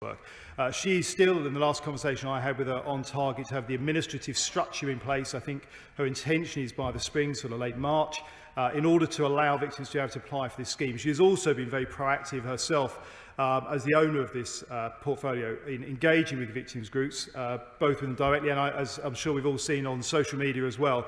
work. She is still, in the last conversation I had with her, on target to have the administrative structure in place. I think her intention is by the spring, sort of late March, in order to allow victims to be able to apply for this scheme. She has also been very proactive herself as the owner of this portfolio in engaging with victims groups, both with them directly and, as I'm sure we've all seen, on social media as well.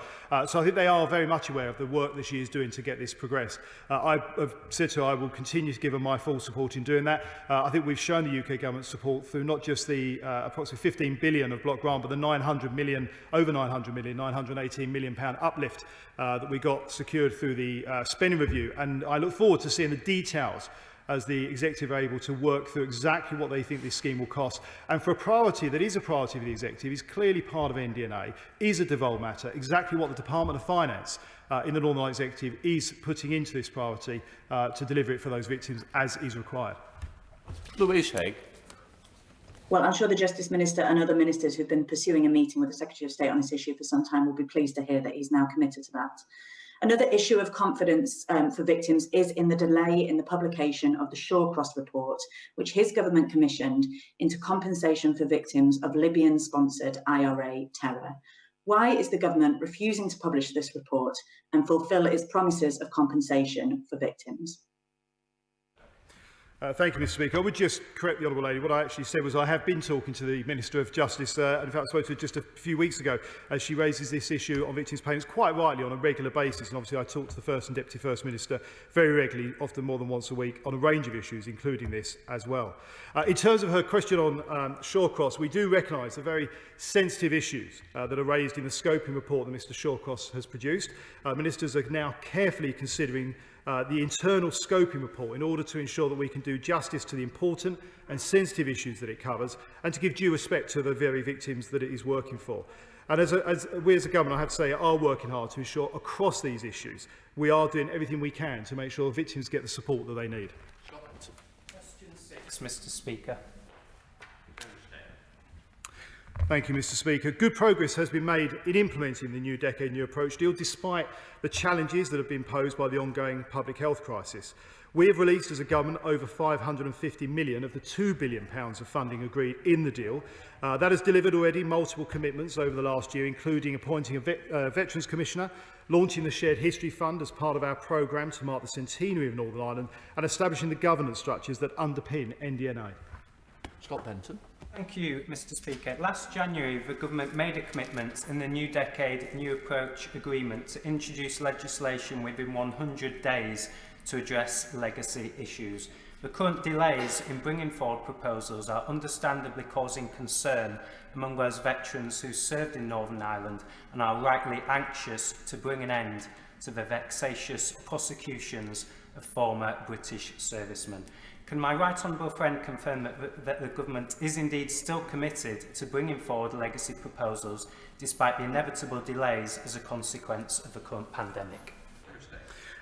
So I think they are very much aware of the work that she is doing to get this progress. I have said to her I will continue to give her my full support in doing that. I think we've shown the UK government support through not just the approximately 15 billion of block grant, but the 900 million, over 900 million, 918 million pound uplift that we got secured through the spending review. And I look forward to seeing the details as the Executive are able to work through exactly what they think this scheme will cost. And for a priority that is a priority for the Executive, is clearly part of NDNA, is a devolved matter, exactly what the Department of Finance in the Northern Ireland Executive is putting into this priority to deliver it for those victims as is required. Louise Haigh. Well, I'm sure the Justice Minister and other ministers who've been pursuing a meeting with the Secretary of State on this issue for some time will be pleased to hear that he's now committed to that. Another issue of confidence for victims is in the delay in the publication of the Shawcross report, which his government commissioned into compensation for victims of Libyan-sponsored IRA terror. Why is the government refusing to publish this report and fulfil its promises of compensation for victims? Thank you, Mr. Speaker. I would just correct the Honourable Lady. What I actually said was I have been talking to the Minister of Justice, and in fact I spoke to her just a few weeks ago as she raises this issue on victims' payments quite rightly on a regular basis. And obviously I talk to the First and Deputy First Minister very regularly, often more than once a week, on a range of issues, including this as well. In terms of her question on Shawcross, we do recognise the very sensitive issues that are raised in the scoping report that Mr Shawcross has produced. Ministers are now carefully considering the internal scoping report in order to ensure that we can do justice to the important and sensitive issues that it covers and to give due respect to the very victims that it is working for. And as we as a government, I have to say, are working hard to ensure across these issues we are doing everything we can to make sure victims get the support that they need. Question 6, Mr. Speaker. Thank you, Mr. Speaker. Good progress has been made in implementing the New Decade New Approach deal, despite the challenges that have been posed by the ongoing public health crisis. We have released, as a government, over £550 million of the £2 billion of funding agreed in the deal. That has delivered already multiple commitments over the last year, including appointing a Veterans Commissioner, launching the Shared History Fund as part of our programme to mark the centenary of Northern Ireland, and establishing the governance structures that underpin NDNA. Scott Benton. Thank you, Mr. Speaker. Last January, the government made a commitment in the New Decade New Approach agreement to introduce legislation within 100 days to address legacy issues. The current delays in bringing forward proposals are understandably causing concern among those veterans who served in Northern Ireland and are rightly anxious to bring an end to the vexatious prosecutions of former British servicemen. Can my right honourable friend confirm that the government is indeed still committed to bringing forward legacy proposals despite the inevitable delays as a consequence of the current pandemic?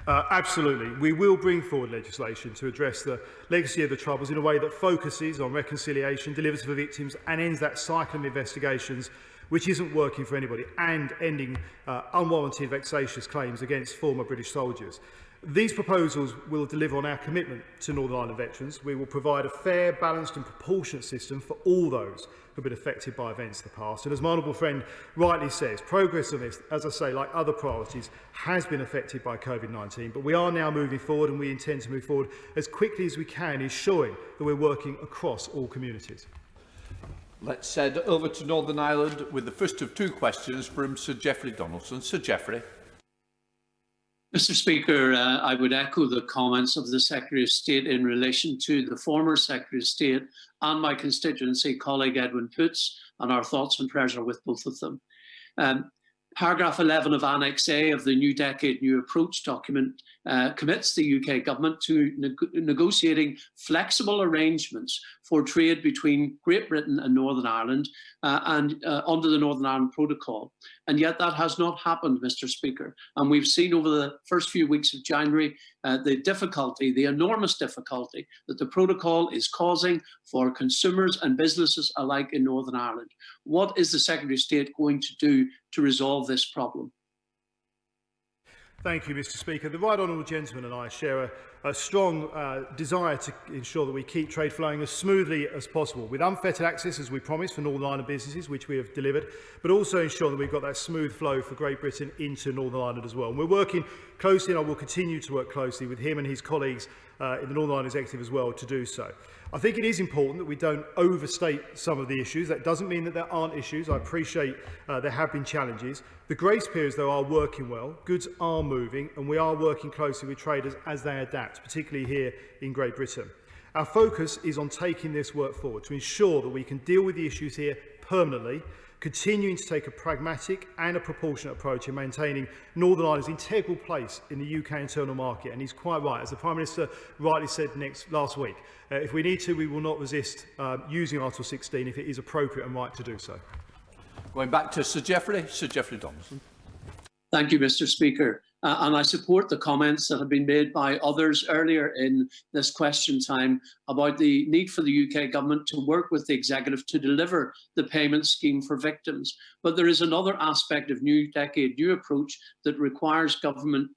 Absolutely. We will bring forward legislation to address the legacy of the Troubles in a way that focuses on reconciliation, delivers for victims and ends that cycle of investigations which isn't working for anybody, and ending unwarranted vexatious claims against former British soldiers. These proposals will deliver on our commitment to Northern Ireland veterans. We will provide a fair, balanced and proportionate system for all those who have been affected by events of the past. And as my honourable friend rightly says, progress on this, as I say, like other priorities, has been affected by COVID-19. But we are now moving forward, and we intend to move forward as quickly as we can, ensuring that we're working across all communities. Let's head over to Northern Ireland with the first of two questions from Sir Geoffrey Donaldson. Sir Geoffrey. Mr. Speaker, I would echo the comments of the Secretary of State in relation to the former Secretary of State and my constituency colleague Edwin Poots, and our thoughts and prayers are with both of them. Paragraph 11 of Annex A of the New Decade New Approach document commits the UK government to negotiating flexible arrangements for trade between Great Britain and Northern Ireland under the Northern Ireland Protocol. And yet that has not happened, Mr. Speaker. And we've seen over the first few weeks of January the difficulty, the enormous difficulty that the protocol is causing for consumers and businesses alike in Northern Ireland. What is the Secretary of State going to do to resolve this problem? Thank you, Mr. Speaker. The Right Honourable Gentleman and I share a strong desire to ensure that we keep trade flowing as smoothly as possible, with unfettered access, as we promised, for Northern Ireland businesses, which we have delivered, but also ensure that we've got that smooth flow for Great Britain into Northern Ireland as well. And we're working closely, and I will continue to work closely with him and his colleagues in the Northern Ireland Executive as well to do so. I think it is important that we don't overstate some of the issues. That doesn't mean that there aren't issues. I appreciate there have been challenges. The grace periods, though, are working well. Goods are moving, and we are working closely with traders as they adapt, particularly here in Great Britain. Our focus is on taking this work forward to ensure that we can deal with the issues here permanently, continuing to take a pragmatic and a proportionate approach in maintaining Northern Ireland's integral place in the UK internal market. And he's quite right, as the Prime Minister rightly said last week, if we need to, we will not resist using Article 16 if it is appropriate and right to do so. Going back to Sir Geoffrey Donaldson. Thank you, Mr. Speaker. And I support the comments that have been made by others earlier in this question time about the need for the UK government to work with the executive to deliver the payment scheme for victims. But there is another aspect of New Decade, New Approach that requires government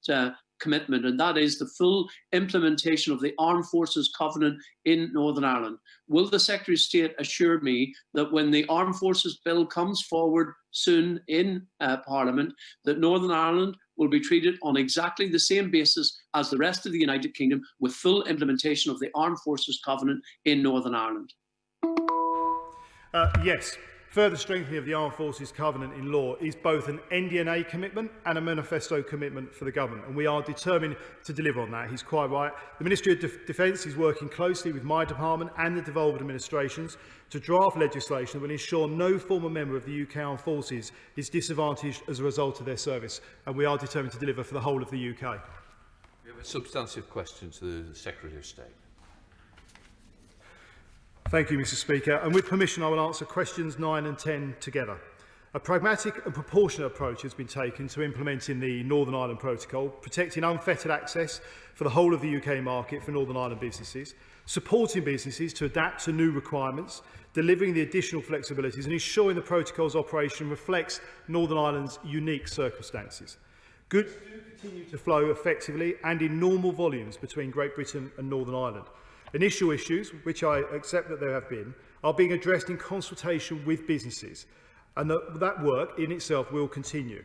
commitment, and that is the full implementation of the Armed Forces Covenant in Northern Ireland. Will the Secretary of State assure me that when the Armed Forces Bill comes forward soon in Parliament, that Northern Ireland will be treated on exactly the same basis as the rest of the United Kingdom, with full implementation of the Armed Forces Covenant in Northern Ireland? Yes. Further strengthening of the Armed Forces Covenant in law is both an NDNA commitment and a manifesto commitment for the government, and we are determined to deliver on that. He's quite right. The Ministry of Defence is working closely with my department and the devolved administrations to draft legislation that will ensure no former member of the UK Armed Forces is disadvantaged as a result of their service, and we are determined to deliver for the whole of the UK. We have a substantive question to the Secretary of State. Thank you, Mr. Speaker. And with permission, I will answer questions 9 and 10 together. A pragmatic and proportionate approach has been taken to implementing the Northern Ireland Protocol, protecting unfettered access for the whole of the UK market for Northern Ireland businesses, supporting businesses to adapt to new requirements, delivering the additional flexibilities and ensuring the protocol's operation reflects Northern Ireland's unique circumstances. Goods do continue to flow effectively and in normal volumes between Great Britain and Northern Ireland. Initial issues, which I accept that there have been, are being addressed in consultation with businesses, and that work in itself will continue.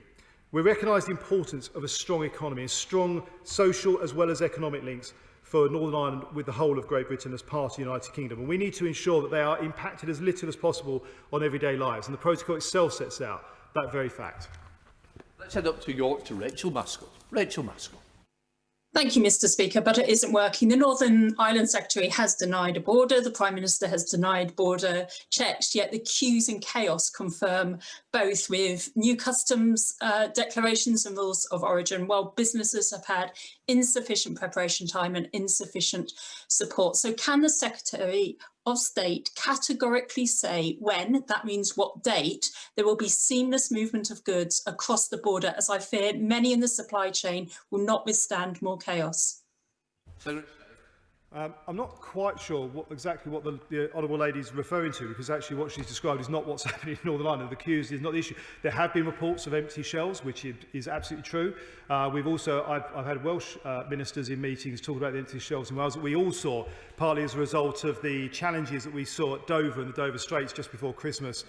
We recognise the importance of a strong economy and strong social as well as economic links for Northern Ireland with the whole of Great Britain as part of the United Kingdom, and we need to ensure that they are impacted as little as possible on everyday lives, and the protocol itself sets out that very fact. Let's head up to York to Rachel Maskell. Rachel Maskell. Thank you, Mr. Speaker, but it isn't working. The Northern Ireland Secretary has denied a border. The Prime Minister has denied border checks, yet the queues and chaos confirm both with new customs declarations and rules of origin, while businesses have had insufficient preparation time and insufficient support. So can the Secretary of State categorically say when, that means what date, there will be seamless movement of goods across the border, as I fear many in the supply chain will not withstand more chaos? I'm not quite sure exactly what the Honourable Lady is referring to, because actually what she's described is not what's happening in Northern Ireland. The queues is not the issue. There have been reports of empty shelves, which is absolutely true. I've had Welsh ministers in meetings talk about the empty shelves in Wales that we all saw, partly as a result of the challenges that we saw at Dover and the Dover Straits just before Christmas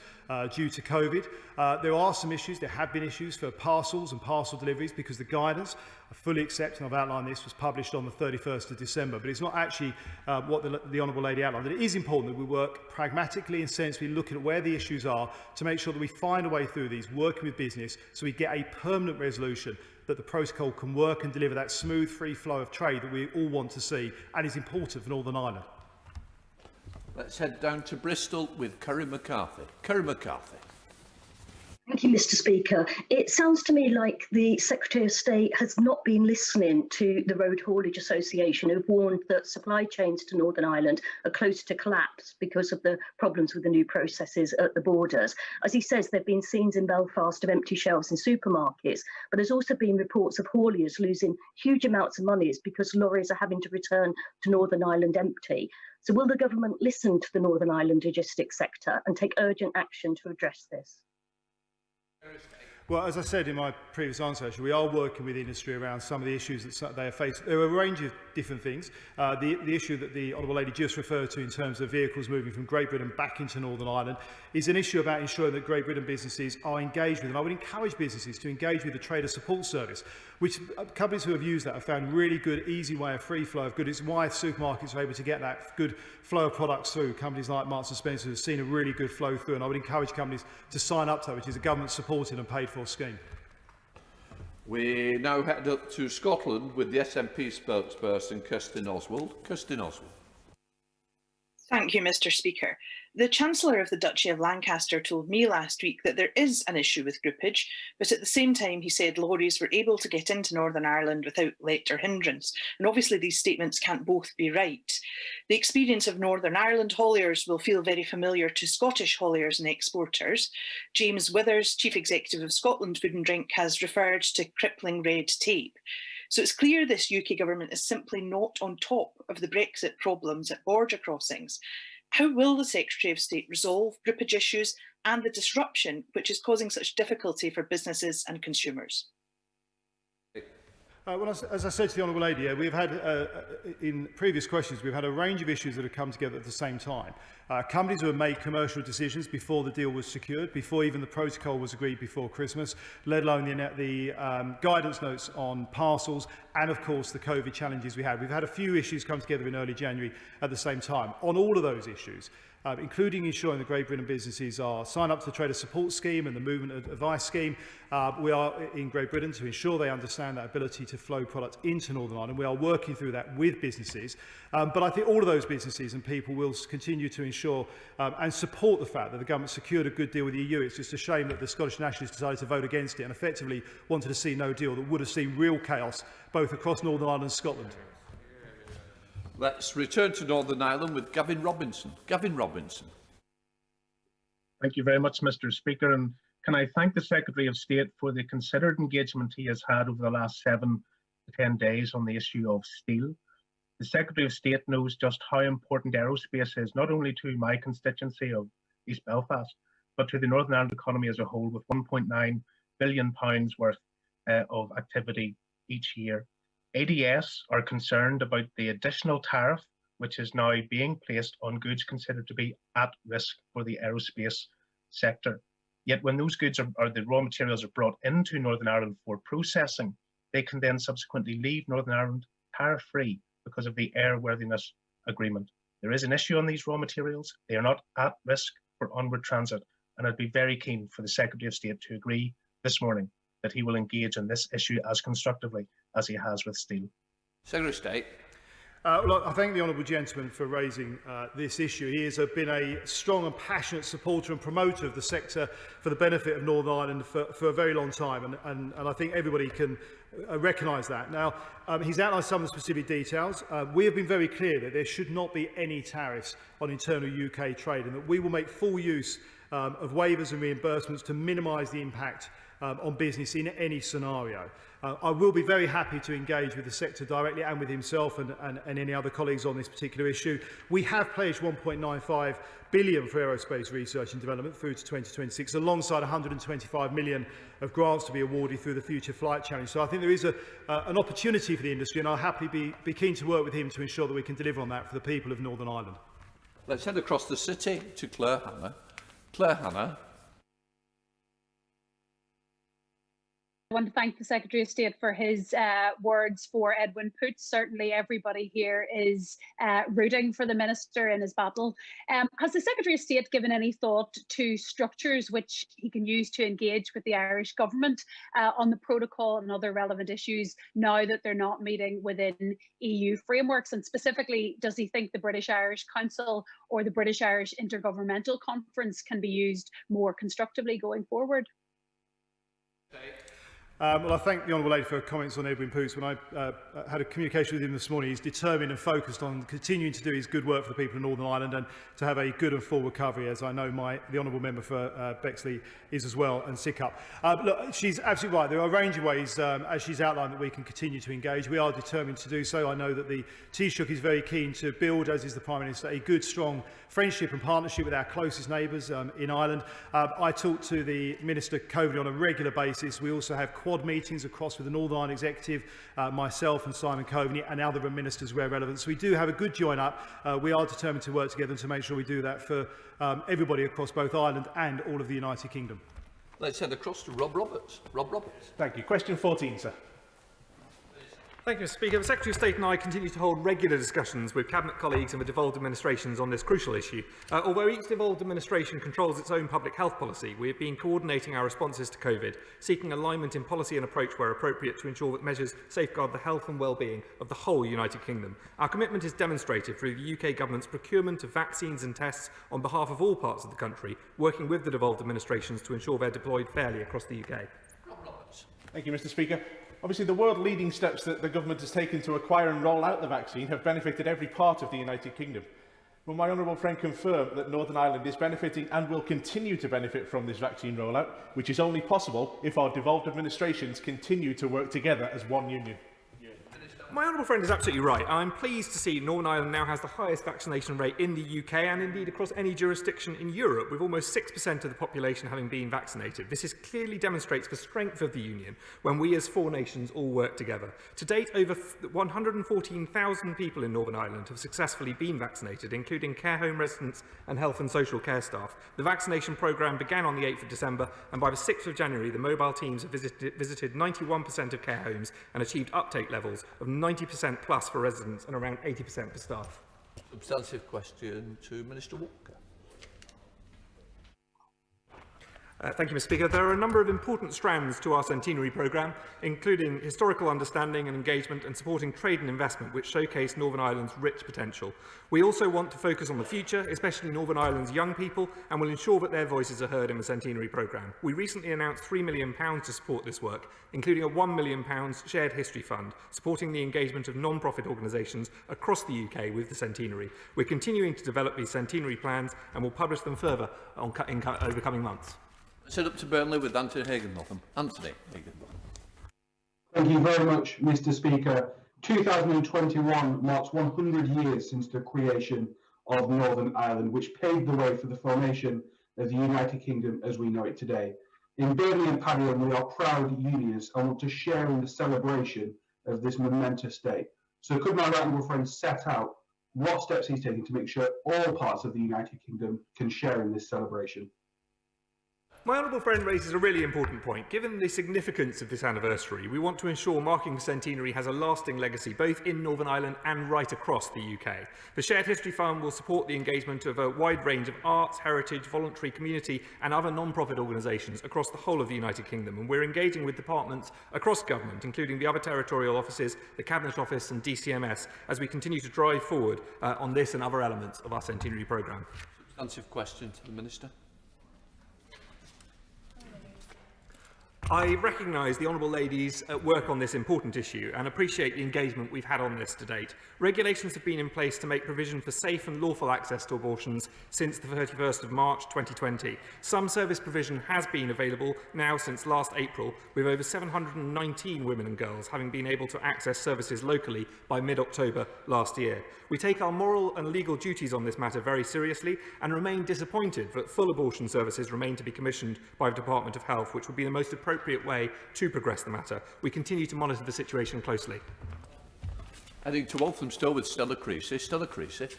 due to COVID. There are some issues. There have been issues for parcels and parcel deliveries because the guidance, I fully accept, and I've outlined this, was published on the 31st of December, but it's not actually what the Honourable Lady outlined. And it is important that we work pragmatically and sensibly, looking at where the issues are to make sure that we find a way through these, working with business, so we get a permanent resolution that the protocol can work and deliver that smooth, free flow of trade that we all want to see and is important for Northern Ireland. Let's head down to Bristol with Curry McCarthy. Curry McCarthy. Thank you, Mr. Speaker. It sounds to me like the Secretary of State has not been listening to the Road Haulage Association, who've warned that supply chains to Northern Ireland are close to collapse because of the problems with the new processes at the borders. As he says, there have been scenes in Belfast of empty shelves in supermarkets, but there's also been reports of hauliers losing huge amounts of money because lorries are having to return to Northern Ireland empty. So will the government listen to the Northern Ireland logistics sector and take urgent action to address this? Well, as I said in my previous answer, actually, we are working with industry around some of the issues that they are facing. There are a range of different things. The issue that the Honourable Lady just referred to in terms of vehicles moving from Great Britain back into Northern Ireland is an issue about ensuring that Great Britain businesses are engaged with, and I would encourage businesses to engage with the Trader Support Service, which companies who have used that have found really good, easy way of free flow of goods. It's why supermarkets are able to get that good flow of products through. Companies like Marks & Spencer have seen a really good flow through, and I would encourage companies to sign up to that, which is a government-supported and paid-for scheme. We now head up to Scotland with the SNP spokesperson, Kirstin Oswald. Kirstin Oswald. Thank you, Mr. Speaker. The Chancellor of the Duchy of Lancaster told me last week that there is an issue with groupage, but at the same time he said lorries were able to get into Northern Ireland without let or hindrance, and obviously these statements can't both be right. The experience of Northern Ireland hauliers will feel very familiar to Scottish hauliers and exporters. James Withers, Chief Executive of Scotland Food and Drink, has referred to crippling red tape. So it's clear this UK government is simply not on top of the Brexit problems at border crossings. How will the Secretary of State resolve groupage issues and the disruption which is causing such difficulty for businesses and consumers? Well, as I said to the Honourable Lady, we've had, in previous questions, we've had a range of issues that have come together at the same time. Companies who have made commercial decisions before the deal was secured, before even the protocol was agreed before Christmas, let alone the guidance notes on parcels, and of course the COVID challenges we had. We've had a few issues come together in early January at the same time. On all of those issues, including ensuring that Great Britain businesses are signed up to the Trader Support Scheme and the Movement Advice Scheme. We are in Great Britain to ensure they understand that ability to flow product into Northern Ireland. We are working through that with businesses. But I think all of those businesses and people will continue to ensure and support the fact that the government secured a good deal with the EU. It's just a shame that the Scottish Nationalists decided to vote against it and effectively wanted to see no deal that would have seen real chaos both across Northern Ireland and Scotland. Let's return to Northern Ireland with Gavin Robinson. Gavin Robinson. Thank you very much, Mr. Speaker. And can I thank the Secretary of State for the considered engagement he has had over the last 7 to 10 days on the issue of steel. The Secretary of State knows just how important aerospace is, not only to my constituency of East Belfast, but to the Northern Ireland economy as a whole, with £1.9 billion worth of activity each year. ADS are concerned about the additional tariff which is now being placed on goods considered to be at risk for the aerospace sector. Yet when those goods or the raw materials are brought into Northern Ireland for processing, they can then subsequently leave Northern Ireland tariff-free because of the airworthiness agreement. There is an issue on these raw materials. They are not at risk for onward transit, and I'd be very keen for the Secretary of State to agree this morning that he will engage on this issue as constructively as he has with steel. Secretary of State. Well, I thank the Honourable Gentleman for raising this issue. He has been a strong and passionate supporter and promoter of the sector for the benefit of Northern Ireland for a very long time, and I think everybody can recognise that. Now, he's outlined some of the specific details. We have been very clear that there should not be any tariffs on internal UK trade, and that we will make full use of waivers and reimbursements to minimise the impact on business in any scenario. I will be very happy to engage with the sector directly and with himself and any other colleagues on this particular issue. We have pledged £1.95 billion for aerospace research and development through to 2026, alongside £125 million of grants to be awarded through the Future Flight Challenge. So I think there is an opportunity for the industry, and I'll happily be keen to work with him to ensure that we can deliver on that for the people of Northern Ireland. Let's head across the city to Claire Hannah. Claire Hannah. I want to thank the Secretary of State for his words for Edwin Poots. Certainly everybody here is rooting for the Minister in his battle. Has the Secretary of State given any thought to structures which he can use to engage with the Irish Government on the protocol and other relevant issues now that they're not meeting within EU frameworks? And specifically, does he think the British-Irish Council or the British-Irish Intergovernmental Conference can be used more constructively going forward? Well, I thank the Honourable Lady for her comments on Edwin Poots. When I had a communication with him this morning, he's determined and focused on continuing to do his good work for the people of Northern Ireland and to have a good and full recovery, as I know the Honourable Member for Bexley is as well, and Sidcup. Look, she's absolutely right. There are a range of ways, as she's outlined, that we can continue to engage. We are determined to do so. I know that the Taoiseach is very keen to build, as is the Prime Minister, a good, strong friendship and partnership with our closest neighbours in Ireland. I talk to the Minister Coveney on a regular basis. We also have quad meetings across with the Northern Ireland Executive, myself and Simon Coveney and other ministers where relevant. So we do have a good join up. We are determined to work together and to make sure we do that for everybody across both Ireland and all of the United Kingdom. Let's head across to Rob Roberts. Rob Roberts. Thank you. Question 14, sir. Thank you, Mr. Speaker. The Secretary of State and I continue to hold regular discussions with Cabinet colleagues and with devolved administrations on this crucial issue. Although each devolved administration controls its own public health policy, we have been coordinating our responses to COVID, seeking alignment in policy and approach where appropriate to ensure that measures safeguard the health and well-being of the whole United Kingdom. Our commitment is demonstrated through the UK Government's procurement of vaccines and tests on behalf of all parts of the country, working with the devolved administrations to ensure they're deployed fairly across the UK. Thank you, Mr. Speaker. Obviously, the world-leading steps that the government has taken to acquire and roll out the vaccine have benefited every part of the United Kingdom. Will my honourable friend confirm that Northern Ireland is benefiting and will continue to benefit from this vaccine rollout, which is only possible if our devolved administrations continue to work together as one union? My honourable friend is absolutely right. I'm pleased to see Northern Ireland now has the highest vaccination rate in the UK and indeed across any jurisdiction in Europe, with almost 6% of the population having been vaccinated. This clearly demonstrates the strength of the Union when we as four nations all work together. To date, over 114,000 people in Northern Ireland have successfully been vaccinated, including care home residents and health and social care staff. The vaccination programme began on the 8th of December, and by the 6th of January, the mobile teams have visited 91% of care homes and achieved uptake levels of 90% plus for residents and around 80% for staff. Substantive question to Minister Walker. Thank you, Mr. Speaker. There are a number of important strands to our centenary programme, including historical understanding and engagement and supporting trade and investment, which showcase Northern Ireland's rich potential. We also want to focus on the future, especially Northern Ireland's young people, and will ensure that their voices are heard in the centenary programme. We recently announced £3 million to support this work, including a £1 million shared history fund, supporting the engagement of non-profit organisations across the UK with the centenary. We're continuing to develop these centenary plans and will publish them further over the coming months. Set up to Burnley with Anthony Higginbotham. Anthony Higginbotham. Thank you very much, Mr. Speaker. 2021 marks 100 years since the creation of Northern Ireland, which paved the way for the formation of the United Kingdom as we know it today. In Burnley and Padiham, we are proud unions and want to share in the celebration of this momentous day. So could my right honourable friend set out what steps he's taking to make sure all parts of the United Kingdom can share in this celebration? My honourable friend raises a really important point. Given the significance of this anniversary, we want to ensure marking the centenary has a lasting legacy both in Northern Ireland and right across the UK. The Shared History Fund will support the engagement of a wide range of arts, heritage, voluntary, community and other non-profit organisations across the whole of the United Kingdom, and we're engaging with departments across government, including the other territorial offices, the Cabinet Office and DCMS, as we continue to drive forward on this and other elements of our centenary programme. Substantive question to the Minister. I recognise the Honourable Lady's work on this important issue and appreciate the engagement we've had on this to date. Regulations have been in place to make provision for safe and lawful access to abortions since the 31st of March 2020. Some service provision has been available now since last April, with over 719 women and girls having been able to access services locally by mid-October last year. We take our moral and legal duties on this matter very seriously and remain disappointed that full abortion services remain to be commissioned by the Department of Health, which would be the most appropriate way to progress the matter. We continue to monitor the situation closely. Heading to Walthamstow with Stella Creasy. Stella Creasy.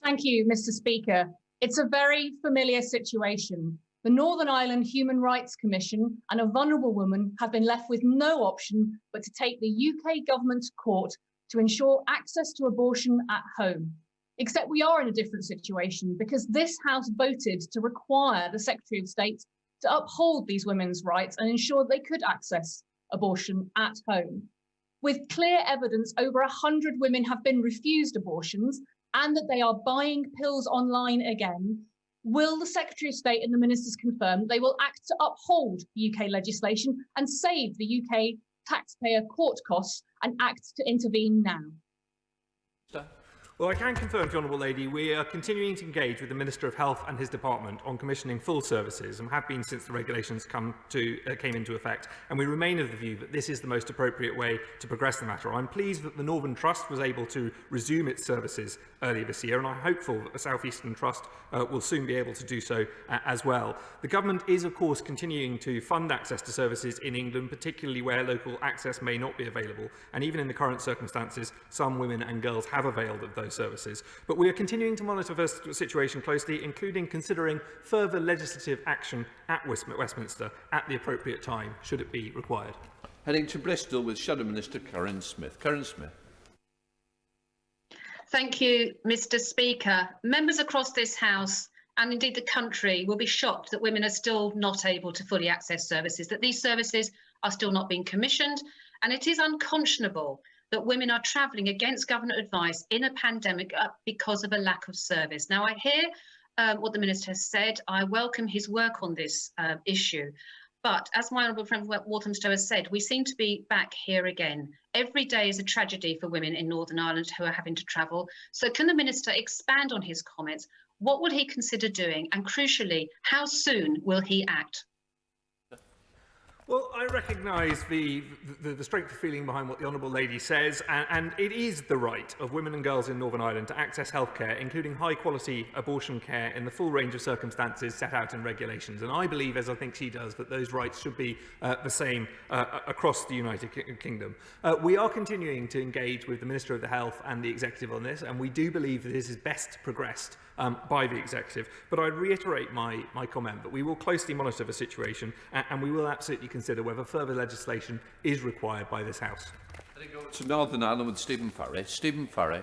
Thank you, Mr. Speaker. It's a very familiar situation. The Northern Ireland Human Rights Commission and a vulnerable woman have been left with no option but to take the UK government to court to ensure access to abortion at home. Except we are in a different situation because this House voted to require the Secretary of State to uphold these women's rights and ensure they could access abortion at home. With clear evidence, over 100 women have been refused abortions and that they are buying pills online again. Will the Secretary of State and the ministers confirm they will act to uphold UK legislation and save the UK taxpayer court costs and act to intervene now? Well, I can confirm to the Honourable Lady we are continuing to engage with the Minister of Health and his department on commissioning full services, and have been since the regulations came into effect, and we remain of the view that this is the most appropriate way to progress the matter. I'm pleased that the Northern Trust was able to resume its services earlier this year, and I'm hopeful that the South Eastern Trust will soon be able to do so as well. The Government is, of course, continuing to fund access to services in England, particularly where local access may not be available, and even in the current circumstances, some women and girls have availed of those services. But we are continuing to monitor the situation closely, including considering further legislative action at Westminster at the appropriate time, should it be required. Heading to Bristol with Shadow Minister Karen Smith. Karen Smith. Thank you, Mr. Speaker. Members across this House and indeed the country will be shocked that women are still not able to fully access services, that these services are still not being commissioned, and it is unconscionable that women are travelling against government advice in a pandemic because of a lack of service. Now, I hear what the Minister has said. I welcome his work on this issue. But as my honourable friend Walthamstow has said, we seem to be back here again. Every day is a tragedy for women in Northern Ireland who are having to travel. So can the Minister expand on his comments? What would he consider doing? And crucially, how soon will he act? Well, I recognise the strength of feeling behind what the Honourable Lady says, and it is the right of women and girls in Northern Ireland to access healthcare, including high-quality abortion care in the full range of circumstances set out in regulations. And I believe, as I think she does, that those rights should be the same across the United Kingdom. We are continuing to engage with the Minister of the Health and the Executive on this, and we do believe that this is best progressed by the Executive. But I reiterate my comment that we will closely monitor the situation, and we will absolutely consider whether further legislation is required by this House. To Northern Ireland with Stephen Farry. Stephen Farry.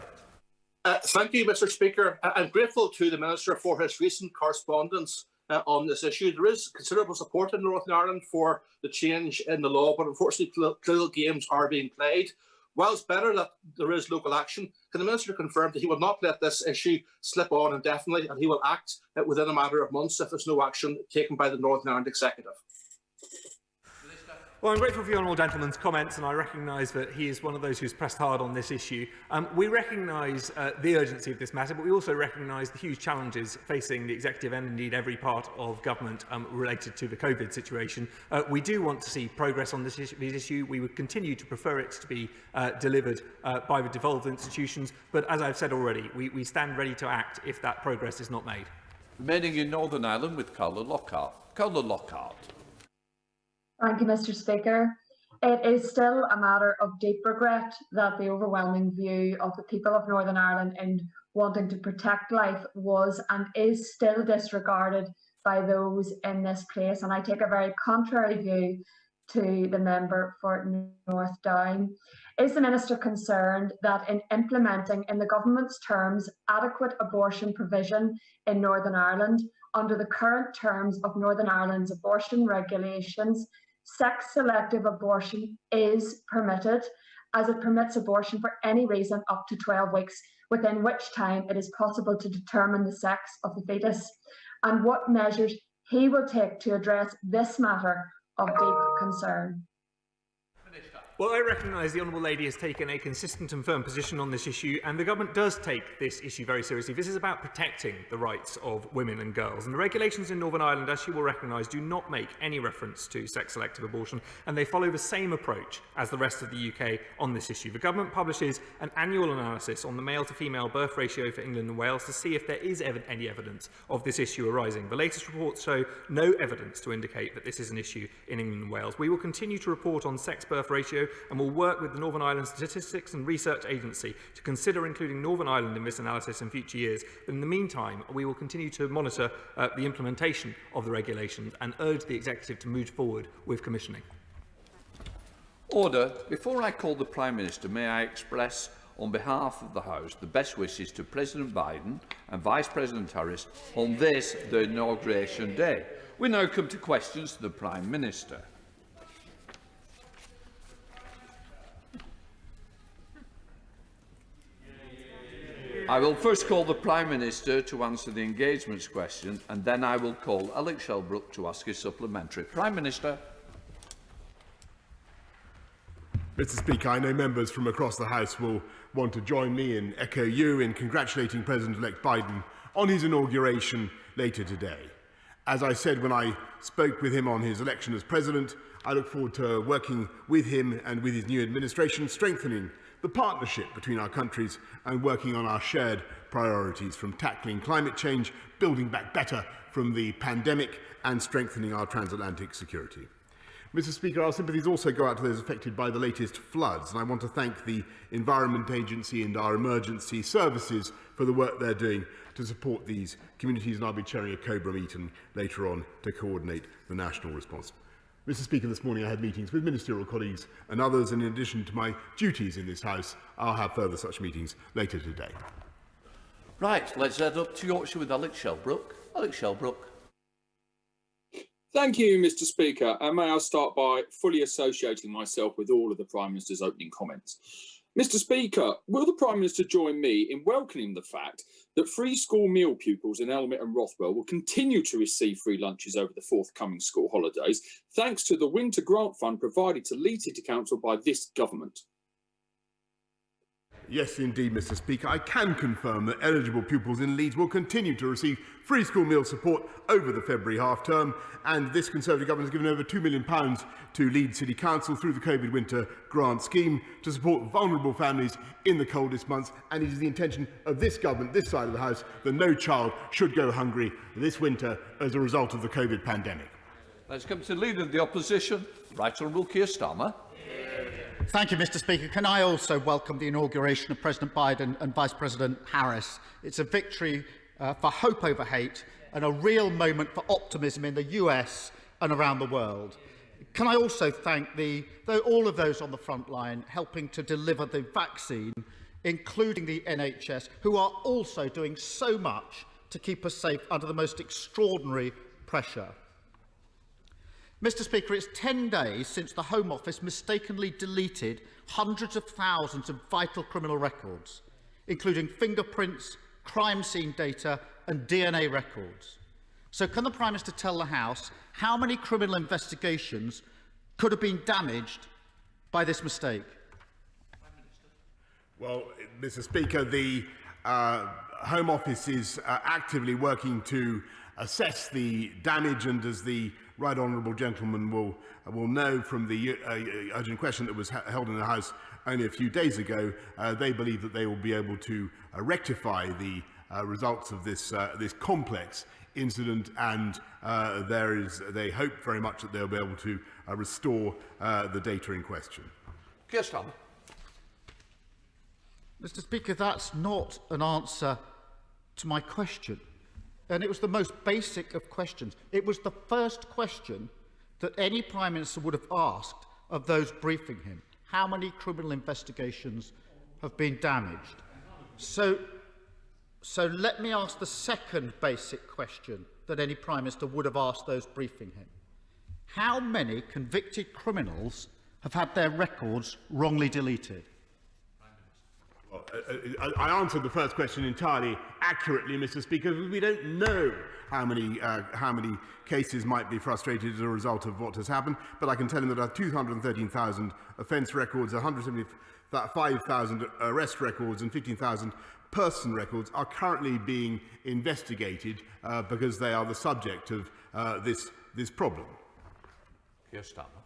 Thank you, Mr. Speaker. I'm grateful to the Minister for his recent correspondence on this issue. There is considerable support in Northern Ireland for the change in the law, but unfortunately political games are being played. While it's better that there is local action, can the Minister confirm that he will not let this issue slip on indefinitely, and he will act within a matter of months if there's no action taken by the Northern Ireland Executive? Well, I'm grateful for the Honourable Gentleman's comments, and I recognise that he is one of those who's pressed hard on this issue. We recognise the urgency of this matter, but we also recognise the huge challenges facing the Executive and indeed every part of government related to the COVID situation. We do want to see progress on this issue. We would continue to prefer it to be delivered by the devolved institutions, but as I've said already, we stand ready to act if that progress is not made. Remaining in Northern Ireland with Carla Lockhart. Carla Lockhart. Thank you, Mr. Speaker. It is still a matter of deep regret that the overwhelming view of the people of Northern Ireland in wanting to protect life was and is still disregarded by those in this place. And I take a very contrary view to the member for North Down. Is the Minister concerned that in implementing in the government's terms adequate abortion provision in Northern Ireland under the current terms of Northern Ireland's abortion regulations, sex-selective abortion is permitted, as it permits abortion for any reason up to 12 weeks, within which time it is possible to determine the sex of the fetus, and what measures he will take to address this matter of deep concern? Well, I recognise the Honourable Lady has taken a consistent and firm position on this issue, and the Government does take this issue very seriously. This is about protecting the rights of women and girls, and the regulations in Northern Ireland, as she will recognise, do not make any reference to sex-selective abortion, and they follow the same approach as the rest of the UK on this issue. The Government publishes an annual analysis on the male-to-female birth ratio for England and Wales to see if there is any evidence of this issue arising. The latest reports show no evidence to indicate that this is an issue in England and Wales. We will continue to report on sex birth ratio and will work with the Northern Ireland Statistics and Research Agency to consider including Northern Ireland in this analysis in future years. But in the meantime, we will continue to monitor the implementation of the regulations and urge the Executive to move forward with commissioning. Order. Before I call the Prime Minister, may I express on behalf of the House the best wishes to President Biden and Vice President Harris on this, the inauguration day. We now come to questions to the Prime Minister. I will first call the Prime Minister to answer the engagements question, and then I will call Alex Shelbrooke to ask his supplementary. Prime Minister. Mr. Speaker, I know members from across the House will want to join me and echo you in congratulating President-elect Biden on his inauguration later today. As I said when I spoke with him on his election as President, I look forward to working with him and with his new administration, strengthening the partnership between our countries and working on our shared priorities, from tackling climate change, building back better from the pandemic, and strengthening our transatlantic security. Mr. Speaker, our sympathies also go out to those affected by the latest floods, and I want to thank the Environment Agency and our emergency services for the work they're doing to support these communities, and I'll be chairing a COBRA meeting later on to coordinate the national response. Mr. Speaker, this morning I had meetings with ministerial colleagues and others, and in addition to my duties in this House, I'll have further such meetings later today. Right, let's head up to Yorkshire with Alex Shelbrooke. Alex Shelbrooke. Thank you, Mr. Speaker, and may I start by fully associating myself with all of the Prime Minister's opening comments. Mr. Speaker, will the Prime Minister join me in welcoming the fact that free school meal pupils in Elmet and Rothwell will continue to receive free lunches over the forthcoming school holidays, thanks to the winter grant fund provided to Leeds City Council by this government? Yes, indeed, Mr. Speaker. I can confirm that eligible pupils in Leeds will continue to receive free school meal support over the February half-term, and this Conservative government has given over £2 million to Leeds City Council through the COVID winter grant scheme to support vulnerable families in the coldest months, and it is the intention of this government, this side of the House, that no child should go hungry this winter as a result of the COVID pandemic. Let's come to the Leader of the Opposition, Right Honourable Keir Starmer. Thank you, Mr. Speaker. Can I also welcome the inauguration of President Biden and Vice President Harris? It's a victory for hope over hate and a real moment for optimism in the US and around the world. Can I also thank all of those on the front line helping to deliver the vaccine, including the NHS, who are also doing so much to keep us safe under the most extraordinary pressure. Mr. Speaker, it's 10 days since the Home Office mistakenly deleted hundreds of thousands of vital criminal records, including fingerprints, crime scene data and DNA records. So can the Prime Minister tell the House how many criminal investigations could have been damaged by this mistake? Well, Mr. Speaker, the Home Office is actively working to assess the damage, and as the Right Honourable Gentleman will know from the urgent question that was held in the House only a few days ago, they believe that they will be able to rectify the results of this complex incident, and they hope very much that they'll be able to restore the data in question. Keir Starmer. Mr. Speaker, that's not an answer to my question. And it was the most basic of questions. It was the first question that any Prime Minister would have asked of those briefing him. How many criminal investigations have been damaged? So let me ask the second basic question that any Prime Minister would have asked those briefing him. How many convicted criminals have had their records wrongly deleted? Well, I answered the first question entirely accurately, Mr. Speaker, because we don't know how many cases might be frustrated as a result of what has happened. But I can tell him that our 213,000 offence records, 175,000 arrest records, and 15,000 person records are currently being investigated because they are the subject of this problem. Keir Starmer.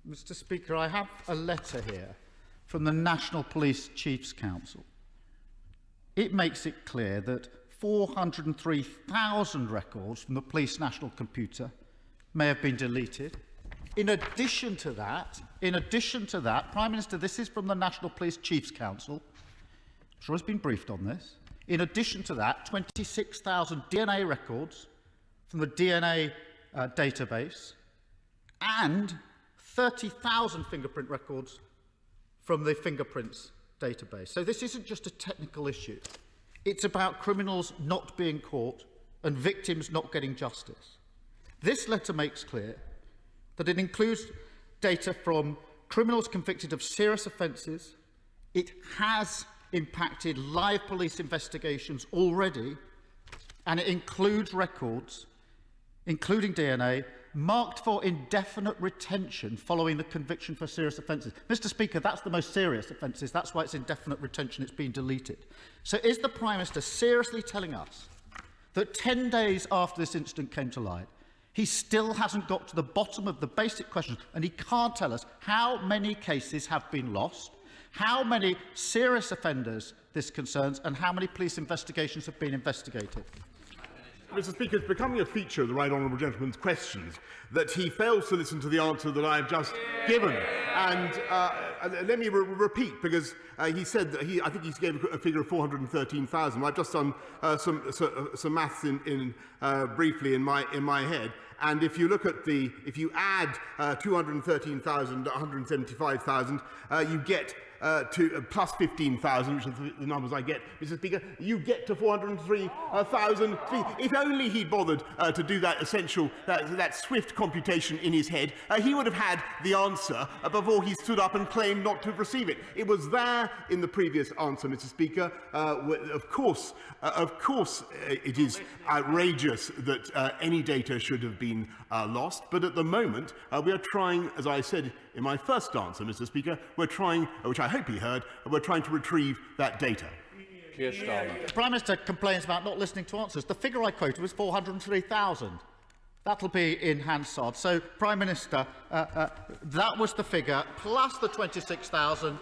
Mr. Speaker, I have a letter here from the National Police Chiefs Council. It makes it clear that 403,000 records from the Police National Computer may have been deleted. In addition to that, Prime Minister, this is from the National Police Chiefs Council. I'm sure has been briefed on this. In addition to that, 26,000 DNA records from the DNA database and 30,000 fingerprint records from the fingerprints database. So this isn't just a technical issue. It's about criminals not being caught and victims not getting justice. This letter makes clear that it includes data from criminals convicted of serious offences. It has impacted live police investigations already, and it includes records, including DNA, marked for indefinite retention following the conviction for serious offences. Mr Speaker, that's the most serious offences. That's why it's indefinite retention. It's been deleted. So is the Prime Minister seriously telling us that 10 days after this incident came to light, he still hasn't got to the bottom of the basic questions, and he can't tell us how many cases have been lost, how many serious offenders this concerns, and how many police investigations have been investigated? Mr Speaker, it's becoming a feature of the right honourable gentleman's questions that he fails to listen to the answer that I have just given. And let me repeat, because he said that I think he gave a figure of 413,000. I've just done some maths briefly in my head. And if you look at if you add 213,000 to 175,000, you get to plus 15,000, which are the numbers I get, Mr Speaker, you get to 403,000. If only he'd bothered to do that essential, that swift computation in his head, he would have had the answer before he stood up and claimed not to receive it. It was there in the previous answer, Mr Speaker. Of course, it is outrageous that any data should have been lost, but at the moment we are trying, as I said in my first answer, Mr Speaker, we're trying, which I hope he heard, we're trying to retrieve that data. The Prime Minister complains about not listening to answers. The figure I quoted was 403,000. That'll be in Hansard. So, Prime Minister, that was the figure, plus the 26,000,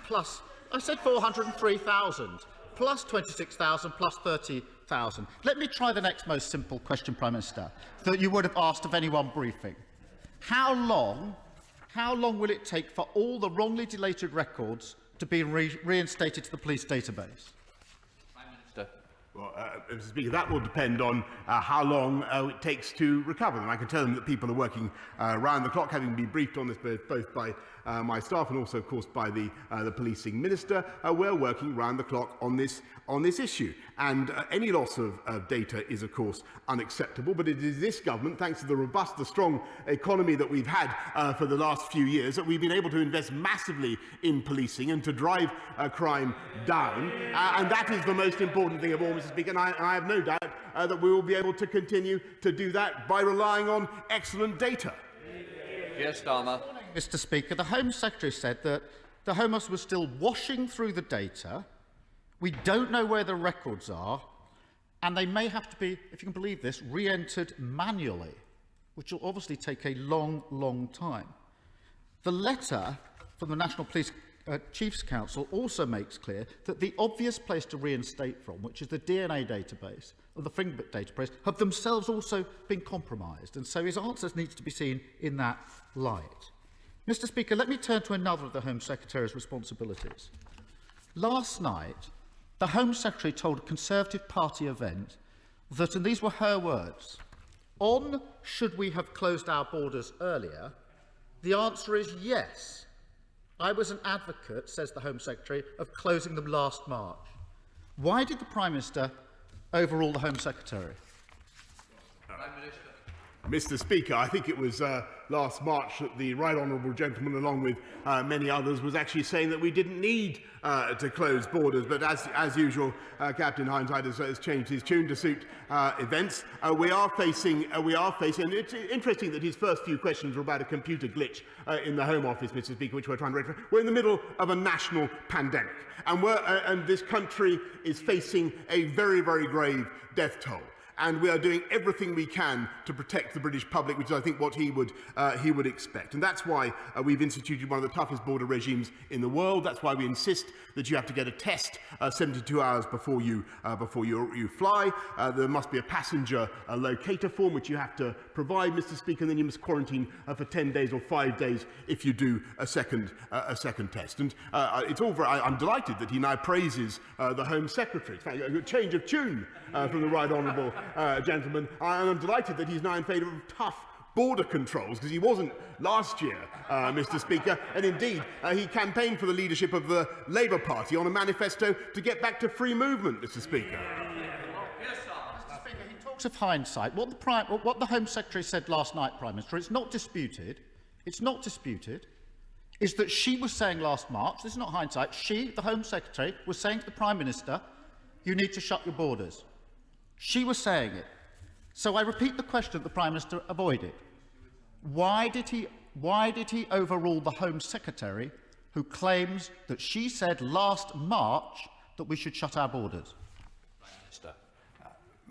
plus, I said 403,000, plus 26,000, plus 30,000. Let me try the next most simple question, Prime Minister, that you would have asked of anyone briefing. How long will it take for all the wrongly deleted records to be reinstated to the police database? Prime Minister. Well, Mr Speaker, that will depend on how long it takes to recover them. I can tell them that people are working round the clock, having been briefed on this both by my staff and also, of course, by the policing minister. We're working round the clock on this issue, and any loss of data is, of course, unacceptable. But it is this government, thanks to the robust, the strong economy that we've had for the last few years, that we've been able to invest massively in policing and to drive crime down. And that is the most important thing of all, Mr Speaker. And I have no doubt that we will be able to continue to do that by relying on excellent data. Yes, Starmer. Mr Speaker, the Home Secretary said that the Home Office was still washing through the data. We don't know where the records are, and they may have to be, if you can believe this, re-entered manually, which will obviously take a long, long time. The letter from the National Police Chiefs Council also makes clear that the obvious place to reinstate from, which is the DNA database or the fingerprint database, have themselves also been compromised, and so his answers need to be seen in that light. Mr Speaker, let me turn to another of the Home Secretary's responsibilities. Last night, the Home Secretary told a Conservative Party event that, and these were her words, on should we have closed our borders earlier, the answer is yes. I was an advocate, says the Home Secretary, of closing them last March. Why did the Prime Minister overrule the Home Secretary? Mr Speaker, I think it was last March that the right honourable gentleman, along with many others, was actually saying that we didn't need to close borders. But as usual, Captain Hindsight has changed his tune to suit events. We are facing, and it's interesting that his first few questions were about a computer glitch in the Home Office, Mr Speaker, which we're trying to rectify. We're in the middle of a national pandemic, and this country is facing a very, very grave death toll. And we are doing everything we can to protect the British public, which is, I think, what he would expect. And that's why we've instituted one of the toughest border regimes in the world. That's why we insist that you have to get a test 72 hours before you fly. There must be a passenger locator form, which you have to provide, Mr Speaker, and then you must quarantine for 10 days or 5 days if you do a second test. And it's all very, I'm delighted that he now praises the Home Secretary. It's a change of tune from the right honourable gentleman. I'm delighted that he's now in favour of tough border controls, because he wasn't last year, Mr Speaker, and indeed he campaigned for the leadership of the Labour Party on a manifesto to get back to free movement, Mr Speaker. Mr Speaker, he talks of hindsight. What the Home Secretary said last night, Prime Minister, it's not disputed is that she was saying last March, this is not hindsight, she, the Home Secretary, was saying to the Prime Minister, you need to shut your borders. She was saying it. So I repeat the question that the Prime Minister avoided. Why did he overrule the Home Secretary who claims that she said last March that we should shut our borders?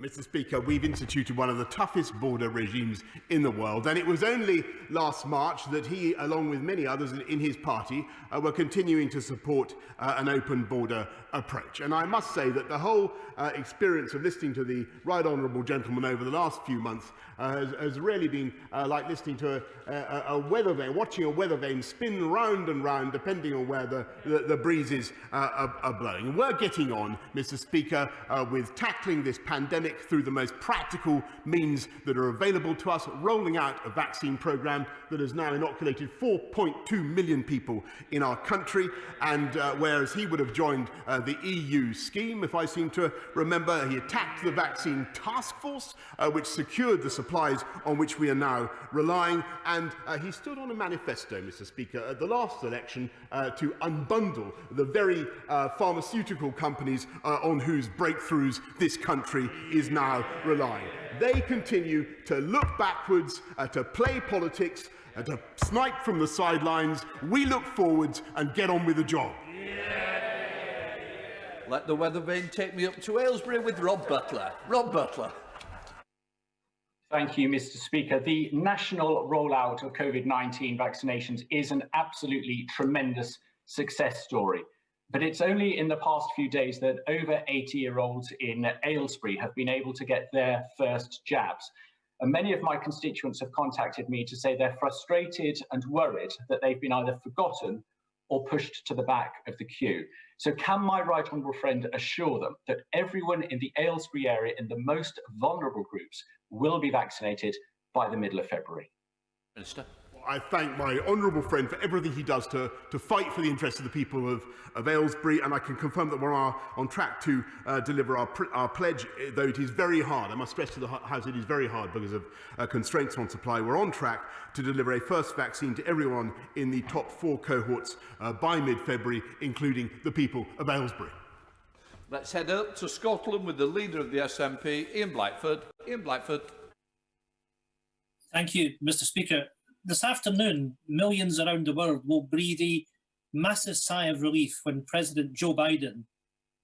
Mr. Speaker, we've instituted one of the toughest border regimes in the world, and it was only last March that he, along with many others in his party, were continuing to support an open border approach. And I must say that the whole experience of listening to the right honourable gentleman over the last few months has really been like listening to a weather vane, watching a weather vane spin round and round depending on where the breezes are blowing. And we're getting on, Mr. Speaker, with tackling this pandemic through the most practical means that are available to us, rolling out a vaccine programme that has now inoculated 4.2 million people in our country, and whereas he would have joined the EU scheme, if I seem to remember, he attacked the vaccine task force, which secured the supplies on which we are now relying, and he stood on a manifesto, Mr. Speaker, at the last election to unbundle the very pharmaceutical companies on whose breakthroughs this country is now relying. They continue to look backwards, to play politics, to snipe from the sidelines. We look forwards and get on with the job. Let the weather vane take me up to Aylesbury with Rob Butler. Rob Butler. Thank you, Mr. Speaker. The national rollout of COVID-19 vaccinations is an absolutely tremendous success story. But it's only in the past few days that over 80-year-olds in Aylesbury have been able to get their first jabs. And many of my constituents have contacted me to say they're frustrated and worried that they've been either forgotten or pushed to the back of the queue. So can my right honourable friend assure them that everyone in the Aylesbury area in the most vulnerable groups will be vaccinated by the middle of February? Minister. I thank my honourable friend for everything he does to fight for the interests of the people of Aylesbury, and I can confirm that we're on track to deliver our pledge, though it is very hard. I must stress to the House it is very hard because of constraints on supply. We're on track to deliver a first vaccine to everyone in the top 4 cohorts by mid-February, including the people of Aylesbury. Let's head up to Scotland with the leader of the SNP, Ian Blackford. Ian Blackford. Thank you, Mr. Speaker. This afternoon, millions around the world will breathe a massive sigh of relief when President Joe Biden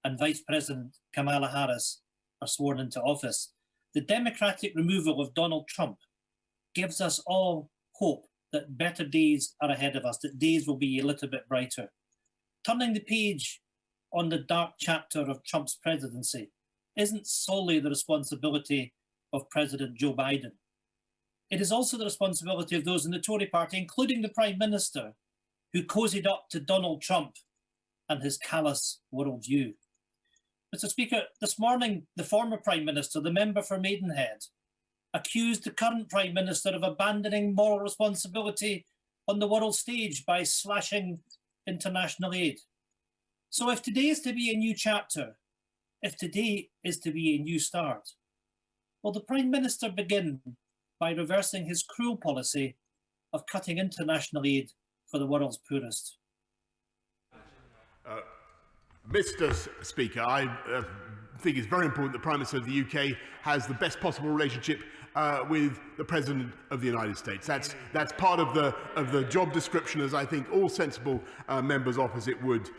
and Vice President Kamala Harris are sworn into office. The Democratic removal of Donald Trump gives us all hope that better days are ahead of us, that days will be a little bit brighter. Turning the page on the dark chapter of Trump's presidency isn't solely the responsibility of President Joe Biden. It is also the responsibility of those in the Tory party, including the Prime Minister, who cozied up to Donald Trump and his callous worldview. Mr. Speaker, this morning, the former Prime Minister, the member for Maidenhead, accused the current Prime Minister of abandoning moral responsibility on the world stage by slashing international aid. So if today is to be a new chapter, if today is to be a new start, will the Prime Minister begin by reversing his cruel policy of cutting international aid for the world's poorest? Mr. Speaker, I think it's very important the Prime Minister of the UK has the best possible relationship with the President of the United States. That's part of the job description, as I think all sensible members opposite would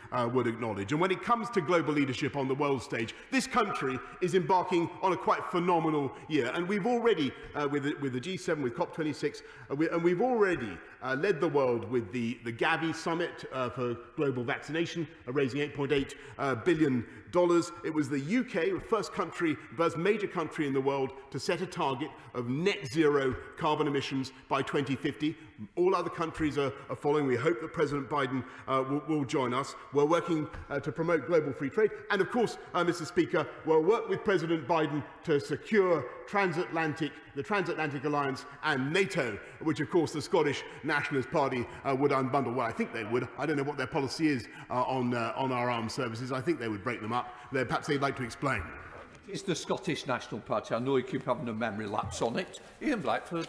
acknowledge. And when it comes to global leadership on the world stage, this country is embarking on a quite phenomenal year. And we've already, with the G7, with COP26, and we've already led the world with the Gavi Summit for global vaccination, raising $8.8 billion. It was the UK, the first major country in the world to set a target of net zero carbon emissions by 2050. All other countries are following. We hope that President Biden will join us. We're working to promote global free trade. And of course, Mr. Speaker, we'll work with President Biden to secure the Transatlantic Alliance and NATO, which of course the Scottish Nationalist Party would unbundle. Well, I think they would. I don't know what their policy is on our armed services. I think they would break them up. Perhaps they'd like to explain. It's the Scottish National Party. I know you keep having a memory lapse on it. Ian Blackford.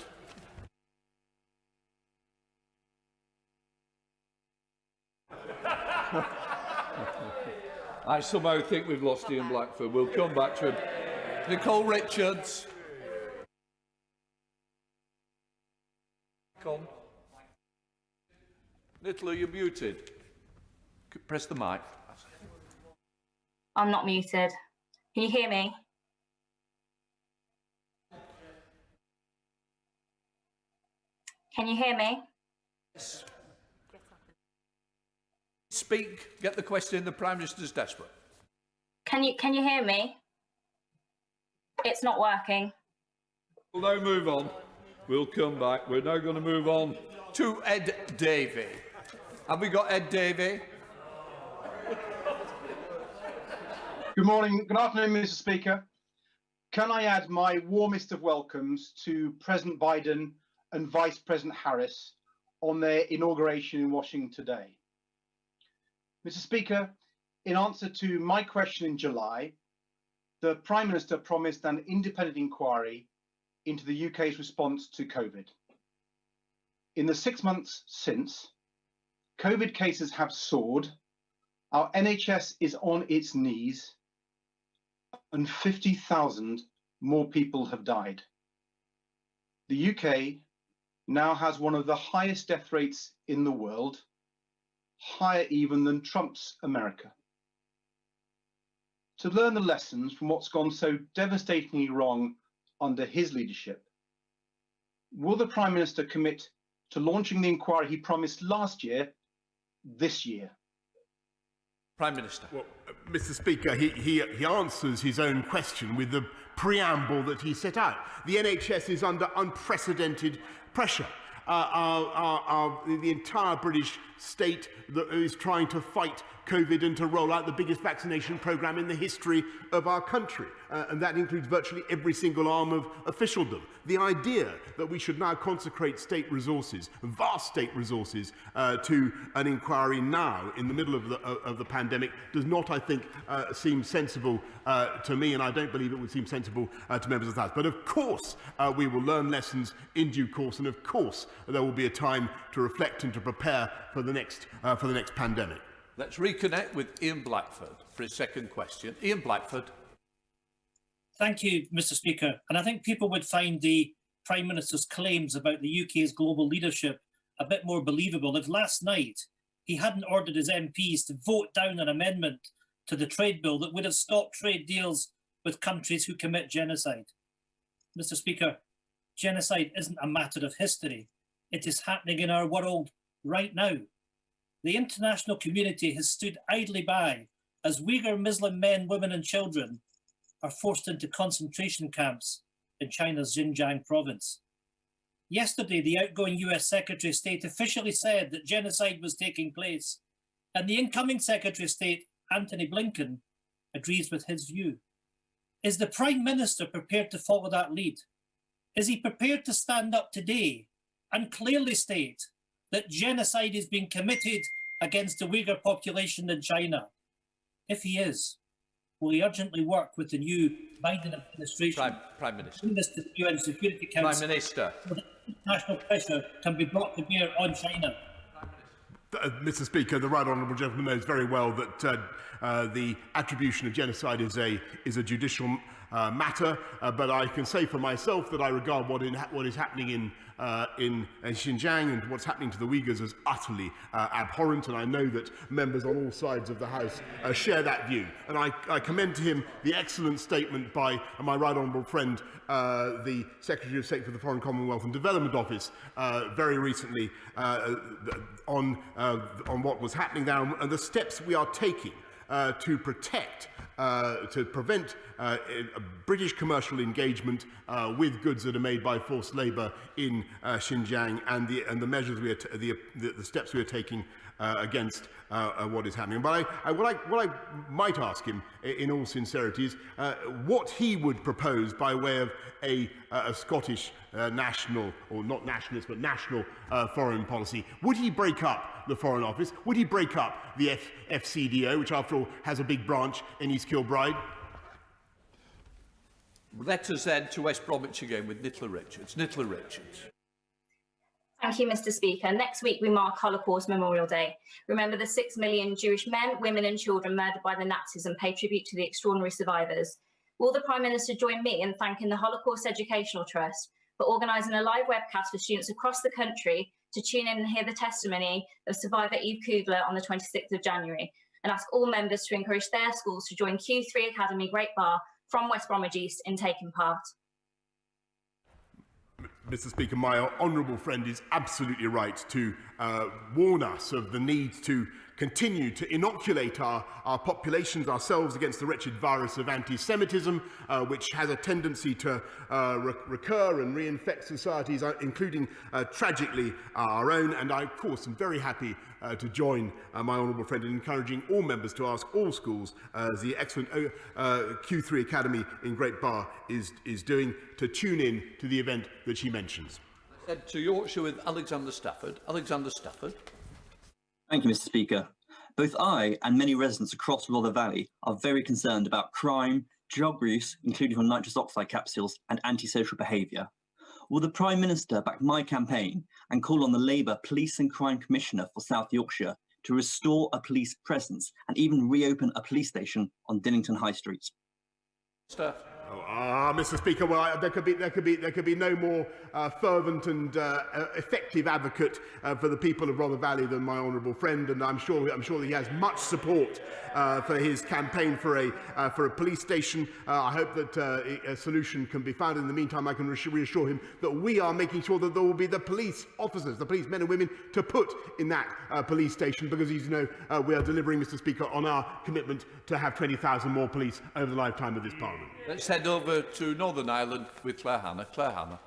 I somehow think we've lost Ian Blackford. We'll come back to him. Nicole Richards. Come. Nicola, you're muted. Press the mic. I'm not muted. Can you hear me? Can you hear me? Yes. Speak. Get the question. The Prime Minister's desperate. Can you hear me? It's not working. We'll now move on. We'll come back. We're now going to move on to Ed Davey. Have we got Ed Davey? Good morning. Good afternoon, Mr. Speaker. Can I add my warmest of welcomes to President Biden and Vice President Harris on their inauguration in Washington today. Mr. Speaker, in answer to my question in July, the Prime Minister promised an independent inquiry into the UK's response to COVID. In the 6 months since, COVID cases have soared, our NHS is on its knees, and 50,000 more people have died. The UK now has one of the highest death rates in the world, higher even than Trump's America. To learn the lessons from what's gone so devastatingly wrong under his leadership, will the Prime Minister commit to launching the inquiry he promised last year, this year? Prime Minister. Well, Mr. Speaker, he answers his own question with the preamble that he set out. The NHS is under unprecedented pressure. The entire British state that is trying to fight COVID and to roll out the biggest vaccination programme in the history of our country. And that includes virtually every single arm of officialdom. The idea that we should now consecrate state resources, vast state resources, to an inquiry now in the middle of the pandemic does not, I think, seem sensible to me, and I don't believe it would seem sensible to members of the House. But of course, we will learn lessons in due course, and of course, there will be a time to reflect and to prepare for the next pandemic. Let's reconnect with Ian Blackford for his second question. Ian Blackford. Thank you, Mr. Speaker. And I think people would find the Prime Minister's claims about the UK's global leadership a bit more believable if last night he hadn't ordered his MPs to vote down an amendment to the trade bill that would have stopped trade deals with countries who commit genocide. Mr. Speaker, genocide isn't a matter of history. It is happening in our world right now. The international community has stood idly by as Uyghur Muslim men, women and children are forced into concentration camps in China's Xinjiang province. Yesterday, the outgoing US Secretary of State officially said that genocide was taking place, and the incoming Secretary of State, Antony Blinken, agrees with his view. Is the Prime Minister prepared to follow that lead? Is he prepared to stand up today and clearly state that genocide is being committed against the Uyghur population in China? If he is, will he urgently work with the new Biden administration Prime Minister. in this to the UN Security Council Prime Minister. so that international pressure can be brought to bear on China? Mr. Speaker, the right honourable gentleman knows very well that the attribution of genocide is a judicial matter, but I can say for myself that I regard what is happening in Xinjiang and what's happening to the Uyghurs as utterly abhorrent, and I know that members on all sides of the House share that view. And I commend to him the excellent statement by my right honourable friend, the Secretary of State for the Foreign Commonwealth and Development Office, very recently on what was happening there and the steps we are taking to protect, to prevent British commercial engagement with goods that are made by forced labour in Xinjiang, and the measures the steps we are taking against what is happening. But what I might ask him, in all sincerity, is what he would propose by way of a Scottish national, or not nationalist, but national foreign policy. Would he break up the Foreign Office? Would he break up the FCDO, which after all has a big branch in East Kilbride? Let us head to West Bromwich again with Nicola Richards. Nicola Richards. Thank you, Mr. Speaker. Next week, we mark Holocaust Memorial Day. Remember the 6 million Jewish men, women and children murdered by the Nazis and pay tribute to the extraordinary survivors. Will the Prime Minister join me in thanking the Holocaust Educational Trust for organising a live webcast for students across the country to tune in and hear the testimony of survivor Eve Kugler on the 26th of January, and ask all members to encourage their schools to join Q3 Academy Great Bar from West Bromwich East in taking part? Mr. Speaker, my honourable friend is absolutely right to warn us of the need to continue to inoculate our populations, ourselves, against the wretched virus of anti-Semitism, which has a tendency to recur and reinfect societies, including, tragically, our own. And I, of course, am very happy to join my honourable friend in encouraging all members to ask all schools, as the excellent Q3 Academy in Great Bar is doing, to tune in to the event that she mentions. Head to Yorkshire with Alexander Stafford. Alexander Stafford. Thank you, Mr. Speaker. Both I and many residents across Rother Valley are very concerned about crime, drug use, including from nitrous oxide capsules, and antisocial behaviour. Will the Prime Minister back my campaign and call on the Labour Police and Crime Commissioner for South Yorkshire to restore a police presence and even reopen a police station on Dinnington High Street? Mr. Speaker, well, there could be no more fervent and effective advocate for the people of Rother Valley than my honourable friend, and I'm sure that he has much support for his campaign for a police station. I hope that a solution can be found. In the meantime, I can reassure him that we are making sure that there will be the police officers, the police men and women, to put in that police station, because, as you know, we are delivering, Mr. Speaker, on our commitment to have 20,000 more police over the lifetime of this Parliament. Let's head over to Northern Ireland with Claire Hanna. Claire Hanna.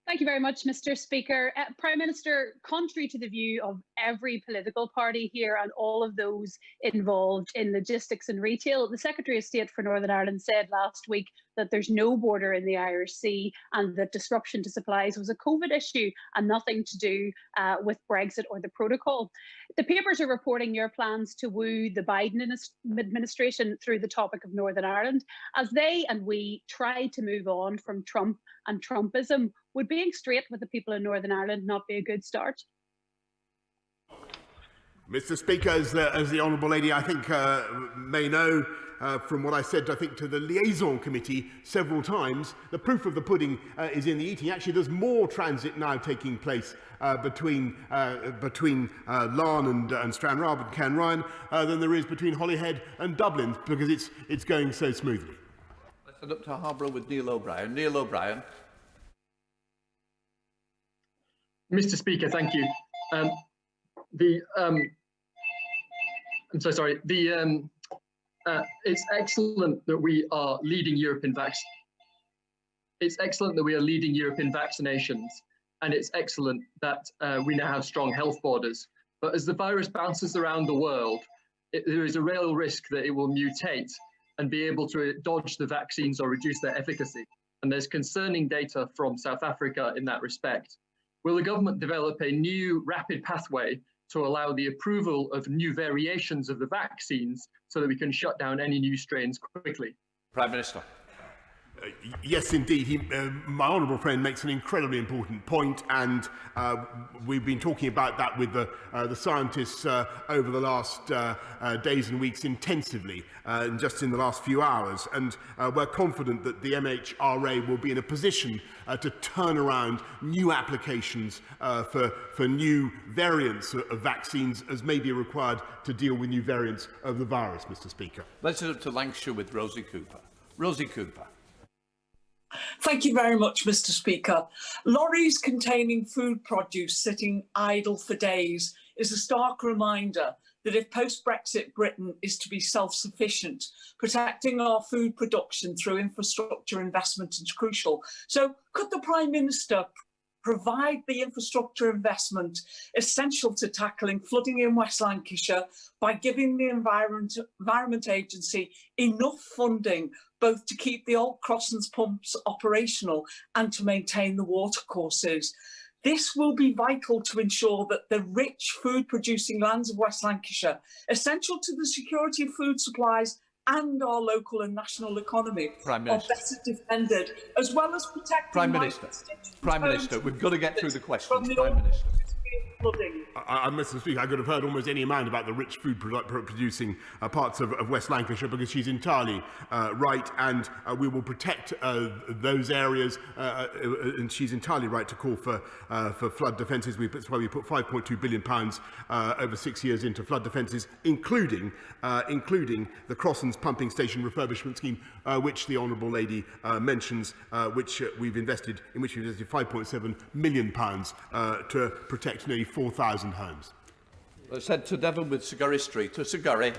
Thank you very much, Mr. Speaker. Prime Minister, contrary to the view of every political party here and all of those involved in logistics and retail, the Secretary of State for Northern Ireland said last week that there's no border in the Irish Sea and that disruption to supplies was a COVID issue and nothing to do with Brexit or the protocol. The papers are reporting your plans to woo the Biden administration through the topic of Northern Ireland as they and we try to move on from Trump and Trumpism. Would being straight with the people in Northern Ireland not be a good start? Mr. Speaker, as the honourable lady, I think, may know from what I said, I think, to the liaison committee several times, the proof of the pudding is in the eating. Actually, there's more transit now taking place between Larne and Stranraer and Canryan than there is between Holyhead and Dublin, because it's going so smoothly. Let's head up to Harborough with Neil O'Brien. Neil O'Brien. Mr. Speaker, thank you. I'm so sorry. It's excellent that we are leading Europe in vaccinations, and it's excellent that we now have strong health borders. But as the virus bounces around the world, there is a real risk that it will mutate and be able to dodge the vaccines or reduce their efficacy. And there's concerning data from South Africa in that respect. Will the government develop a new rapid pathway to allow the approval of new variations of the vaccines so that we can shut down any new strains quickly? Prime Minister. Yes, indeed. My honourable friend makes an incredibly important point, and we've been talking about that with the scientists over the last days and weeks intensively, just in the last few hours. And we're confident that the MHRA will be in a position to turn around new applications for new variants of vaccines as may be required to deal with new variants of the virus, Mr. Speaker. Let's head up to Lancashire with Rosie Cooper. Rosie Cooper. Thank you very much, Mr. Speaker. Lorries containing food produce sitting idle for days is a stark reminder that if post-Brexit Britain is to be self-sufficient, protecting our food production through infrastructure investment is crucial. So could the Prime Minister provide the infrastructure investment essential to tackling flooding in West Lancashire by giving the Environment Agency enough funding both to keep the old Crosslands pumps operational and to maintain the watercourses? This will be vital to ensure that the rich food-producing lands of West Lancashire, essential to the security of food supplies and our local and national economy Prime are Minister. better defended, as well as protecting Prime my Minister. constituents' Prime homes Minister, we've got to get through the questions. from the Prime Minister. flooding. Mr. Speaker, I could have heard almost any amount about the rich food producing parts of West Lancashire, because she's entirely right, and we will protect those areas, and she's entirely right to call for flood defences. That's why we put £5.2 billion over 6 years into flood defences, including the Crossons pumping station refurbishment scheme, which the Honourable Lady mentions, which we've invested £5.7 million to protect nearly 4,000 homes. Sent to Devon with Sigurry Street. To Sigurry.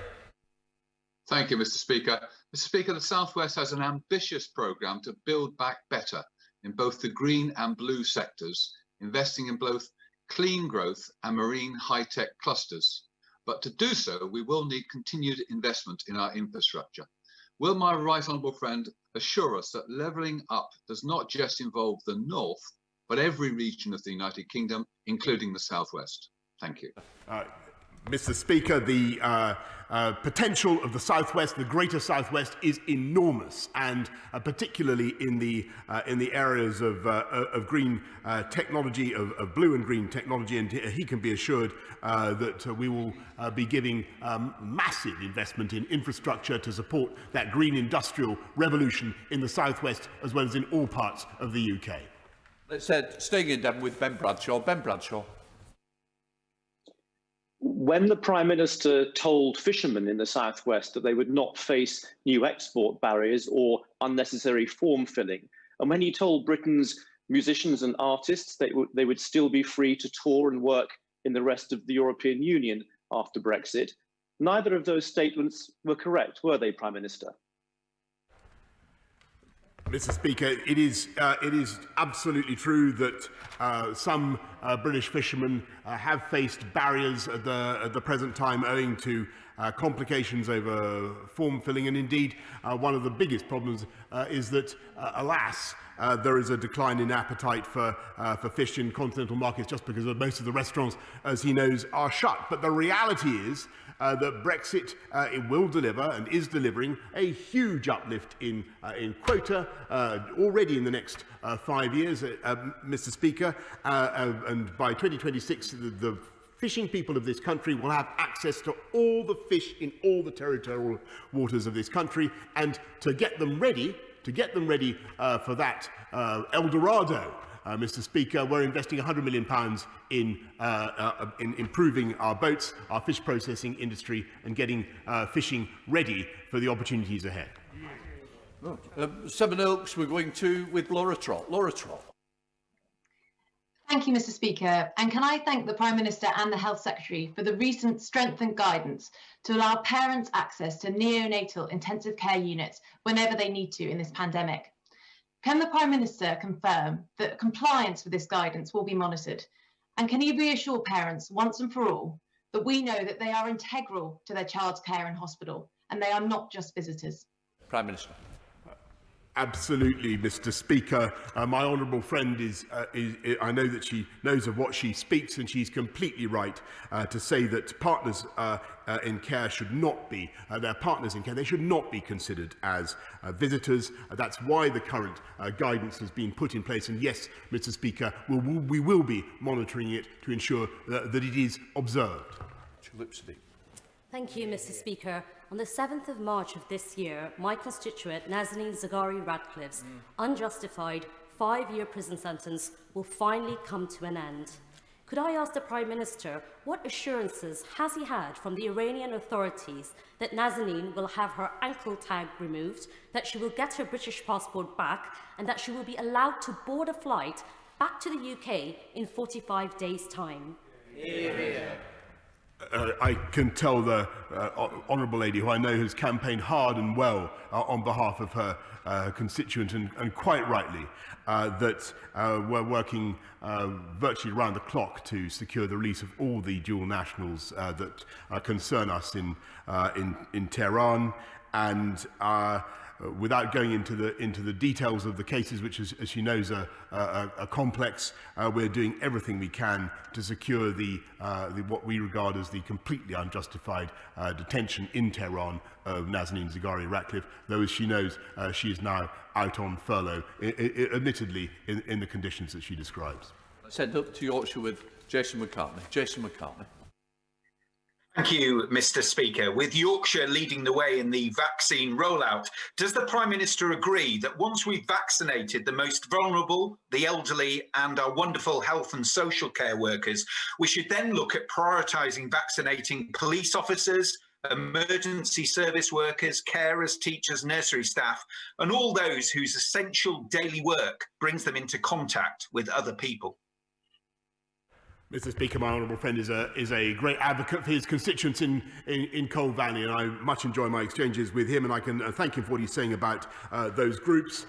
Thank you, Mr. Speaker. Mr. Speaker, the South West has an ambitious programme to build back better in both the green and blue sectors, investing in both clean growth and marine high-tech clusters. But to do so, we will need continued investment in our infrastructure. Will my right honourable friend assure us that levelling up does not just involve the north, but every region of the United Kingdom, including the South West? Thank you. Mr. Speaker, the potential of the South West, the Greater South West, is enormous, and particularly in the areas of green technology, of blue and green technology. And he can be assured that we will be giving massive investment in infrastructure to support that green industrial revolution in the South West, as well as in all parts of the UK. Let's staying in Devon with Ben Bradshaw. Ben Bradshaw. When the Prime Minister told fishermen in the South West that they would not face new export barriers or unnecessary form filling, and when he told Britain's musicians and artists they would still be free to tour and work in the rest of the European Union after Brexit, neither of those statements were correct, were they, Prime Minister? Mr. Speaker, it is absolutely true that some British fishermen have faced barriers at the present time owing to complications over form filling, and indeed one of the biggest problems is that, alas, there is a decline in appetite for fish in continental markets just because most of the restaurants, as he knows, are shut. But the reality is that Brexit it will deliver and is delivering a huge uplift in quota already in the next 5 years, Mr. Speaker, and by 2026 the fishing people of this country will have access to all the fish in all the territorial waters of this country, and to get them ready for that El Dorado, Mr. Speaker, we're investing £100 million in improving our boats, our fish processing industry, and getting fishing ready for the opportunities ahead. Seven Oaks, we're going to with Laura Trott. Laura Trott. Thank you, Mr. Speaker. And can I thank the Prime Minister and the Health Secretary for the recent strengthened guidance to allow parents access to neonatal intensive care units whenever they need to in this pandemic. Can the Prime Minister confirm that compliance with this guidance will be monitored? And can he reassure parents once and for all that we know that they are integral to their child's care in hospital and they are not just visitors? Prime Minister. Absolutely, Mr. Speaker. My honourable friend I know that she knows of what she speaks, and she's completely right to say that partners in care should not be, their partners in care, they should not be considered as visitors. That's why the current guidance has been put in place. And yes, Mr. Speaker, we will be monitoring it to ensure that it is observed. Thank you, Mr. Speaker. On the 7th of March of this year, my constituent Nazanin Zaghari Ratcliffe's unjustified 5-year prison sentence will finally come to an end. Could I ask the Prime Minister what assurances has he had from the Iranian authorities that Nazanin will have her ankle tag removed, that she will get her British passport back, and that she will be allowed to board a flight back to the UK in 45 days' time? I can tell the Honourable Lady, who I know has campaigned hard and well on behalf of her constituent, and quite rightly, that we're working virtually around the clock to secure the release of all the dual nationals that concern us in Tehran. And without going into the details of the cases, which, as she knows, are complex, we're doing everything we can to secure what we regard as the completely unjustified detention in Tehran of Nazanin Zaghari-Ratcliffe, though, as she knows, she is now out on furlough, admittedly in the conditions that she describes. Let's head up to Yorkshire with Jason McCartney. Jason McCartney. Thank you, Mr. Speaker. With Yorkshire leading the way in the vaccine rollout, does the Prime Minister agree that once we've vaccinated the most vulnerable, the elderly and our wonderful health and social care workers, we should then look at prioritising vaccinating police officers, emergency service workers, carers, teachers, nursery staff, and all those whose essential daily work brings them into contact with other people? Mr. Speaker, my honourable friend is a great advocate for his constituents in Cole Valley, and I much enjoy my exchanges with him, and I can thank him for what he's saying about those groups.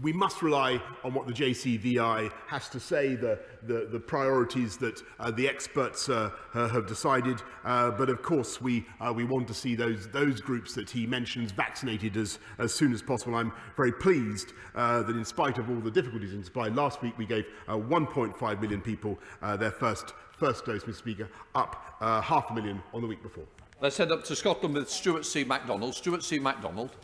We must rely on what the JCVI has to say, the priorities that the experts have decided. But of course, we want to see those groups that he mentions vaccinated as soon as possible. I'm very pleased that in spite of all the difficulties in supply, last week we gave 1.5 million people their first dose, Mr. Speaker, up 500,000 on the week before. Let's head up to Scotland with Stuart C. MacDonald. Stuart C. MacDonald.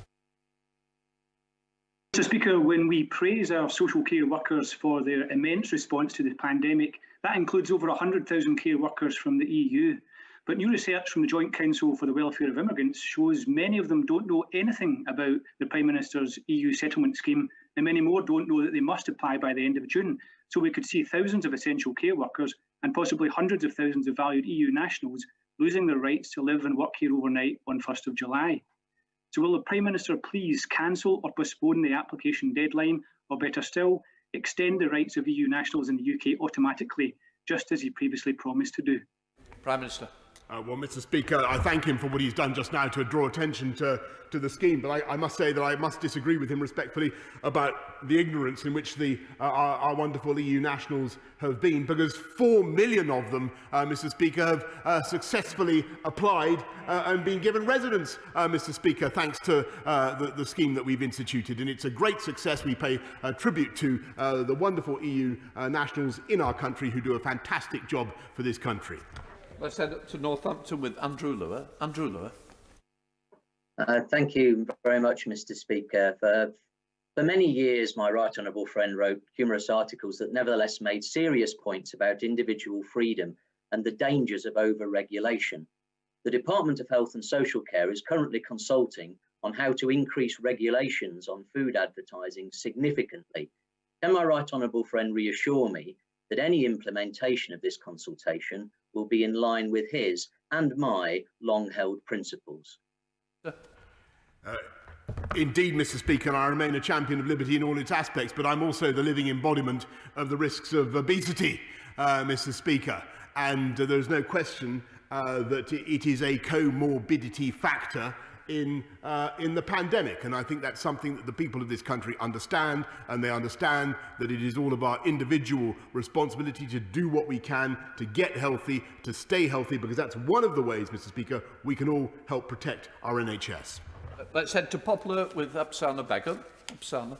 Mr. Speaker, when we praise our social care workers for their immense response to the pandemic, that includes over 100,000 care workers from the EU. But new research from the Joint Council for the Welfare of Immigrants shows many of them don't know anything about the Prime Minister's EU settlement scheme, and many more don't know that they must apply by the end of June. So we could see thousands of essential care workers and possibly hundreds of thousands of valued EU nationals losing their rights to live and work here overnight on 1st of July. So will the Prime Minister please cancel or postpone the application deadline, or better still, extend the rights of EU nationals in the UK automatically, just as he previously promised to do? Prime Minister. Well, Mr. Speaker, I thank him for what he's done just now to draw attention to the scheme, but I must say that I must disagree with him respectfully about the ignorance in which our wonderful EU nationals have been, because 4 million of them, Mr. Speaker, have successfully applied and been given residence, Mr. Speaker, thanks to the scheme that we've instituted, and it's a great success. We pay tribute to the wonderful EU nationals in our country who do a fantastic job for this country. Let's head up to Northampton with Andrew Lewis. Andrew Lewis. Thank you very much, Mr. Speaker. For many years, my right honourable friend wrote humorous articles that nevertheless made serious points about individual freedom and the dangers of over-regulation. The Department of Health and Social Care is currently consulting on how to increase regulations on food advertising significantly. Can my right honourable friend reassure me that any implementation of this consultation will be in line with his and my long-held principles? Indeed, Mr. Speaker, I remain a champion of liberty in all its aspects, but I'm also the living embodiment of the risks of obesity, Mr. Speaker. And there's no question that it is a comorbidity factor in the pandemic, and I think that's something that the people of this country understand, and they understand that it is all of our individual responsibility to do what we can to get healthy, to stay healthy, because that's one of the ways, Mr. Speaker, we can all help protect our NHS. Let's head to Poplar with Apsana Begum. Apsana.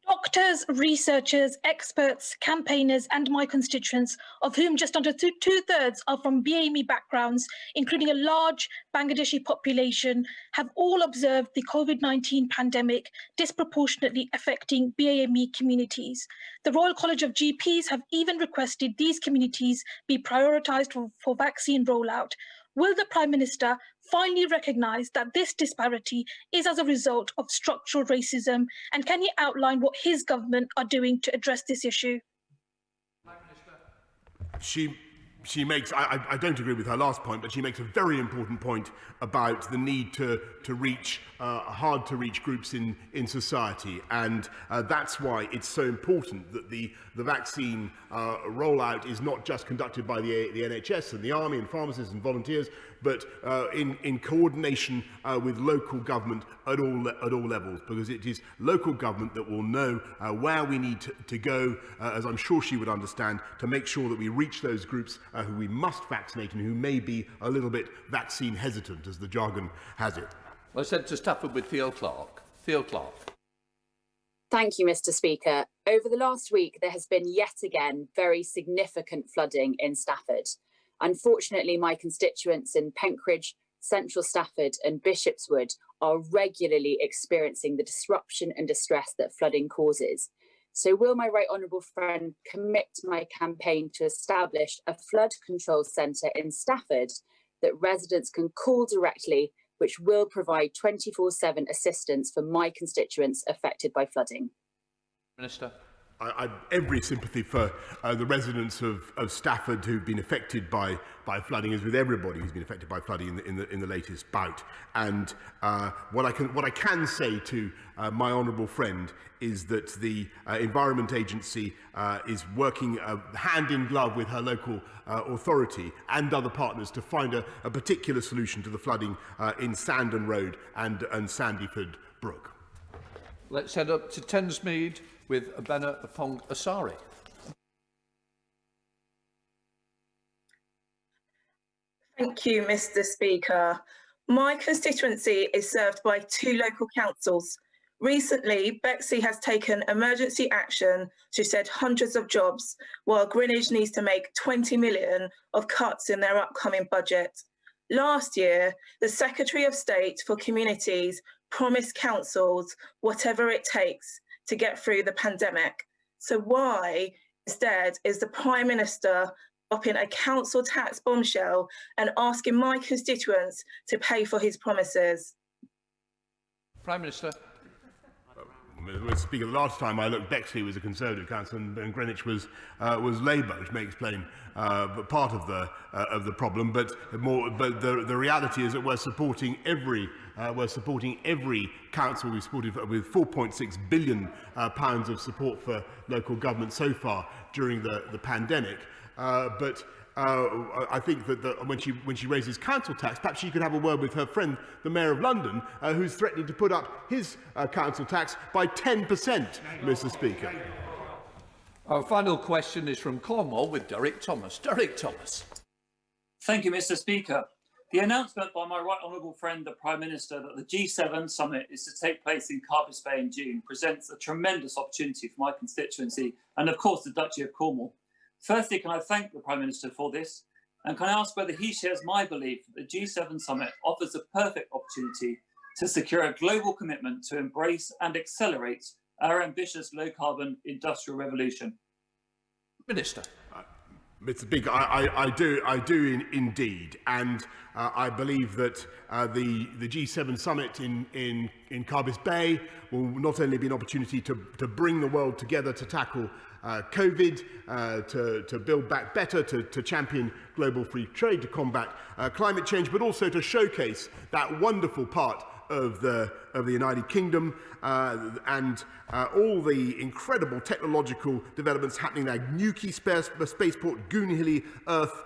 Doctors, researchers, experts, campaigners and my constituents, of whom just under two-thirds are from BAME backgrounds, including a large Bangladeshi population, have all observed the COVID-19 pandemic disproportionately affecting BAME communities. The Royal College of GPs have even requested these communities be prioritised for vaccine rollout. Will the Prime Minister finally recognise that this disparity is as a result of structural racism, and can he outline what his government are doing to address this issue? She makes, I don't agree with her last point, but she makes a very important point about the need to reach hard to reach groups in society, and that's why it's so important that the vaccine rollout is not just conducted by the NHS and the Army and pharmacists and volunteers, but in coordination with local government at all levels, because it is local government that will know where we need to go, as I'm sure she would understand, to make sure that we reach those groups who we must vaccinate and who may be a little bit vaccine hesitant, as the jargon has it. Well, I said to Stafford with Theo Clark. Theo Clark. Thank you, Mr. Speaker. Over the last week, there has been yet again very significant flooding in Stafford. Unfortunately, my constituents in Penkridge, Central Stafford and Bishopswood are regularly experiencing the disruption and distress that flooding causes. So will my right honourable friend commit to my campaign to establish a flood control centre in Stafford that residents can call directly, which will provide 24/7 assistance for my constituents affected by flooding? Minister. I every sympathy for the residents of Stafford who've been affected by flooding, as with everybody who's been affected by flooding in the latest bout. And what I can say to my honourable friend is that the Environment Agency is working hand in glove with her local authority and other partners to find a particular solution to the flooding in Sandon Road and Sandyford Brook. Let's head up to Thamesmead with Abena Afong Asari. Thank you, Mr. Speaker. My constituency is served by 2 local councils. Recently, Bexley has taken emergency action to shed hundreds of jobs, while Greenwich needs to make 20 million of cuts in their upcoming budget. Last year, the Secretary of State for Communities promised councils whatever it takes to get through the pandemic. So why, instead, is the Prime Minister dropping a council tax bombshell and asking my constituents to pay for his promises? Prime Minister. Mr. Speaker, the last time I looked, Bexley was a Conservative council and Greenwich was Labour, which may explain part of the problem. But the reality is that we're supporting every council. We've supported with £4.6 billion pounds of support for local government so far during the pandemic. I think that when she raises council tax, perhaps she could have a word with her friend, the Mayor of London, who's threatening to put up his council tax by 10%, Mr. Speaker. Our final question is from Cornwall with Derek Thomas. Derek Thomas. Thank you, Mr. Speaker. The announcement by my right honourable friend, the Prime Minister, that the G7 summit is to take place in Carbis Bay in June presents a tremendous opportunity for my constituency and, of course, the Duchy of Cornwall. Firstly, can I thank the Prime Minister for this? And can I ask whether he shares my belief that the G7 summit offers a perfect opportunity to secure a global commitment to embrace and accelerate our ambitious low-carbon industrial revolution? Minister. Mr. Speaker, I do indeed, and I believe that the G7 summit in Carbis Bay will not only be an opportunity to bring the world together to tackle COVID, to build back better, to champion global free trade, to combat climate change, but also to showcase that wonderful part of the United Kingdom and all the incredible technological developments happening there. Newquay spaceport, Goonhilly Earth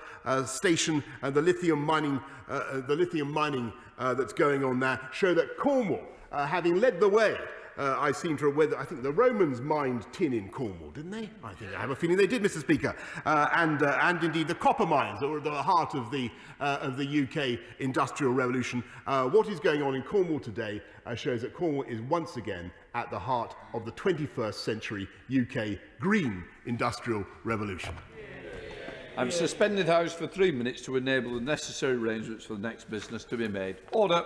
Station, and the lithium mining that's going on there show that Cornwall, having led the way. I think the Romans mined tin in Cornwall, didn't they? I have a feeling they did, Mr. Speaker. And indeed the copper mines that were at the heart of the UK industrial revolution. What is going on in Cornwall today shows that Cornwall is once again at the heart of the 21st century UK green industrial revolution. I've suspended House for 3 minutes to enable the necessary arrangements for the next business to be made. Order.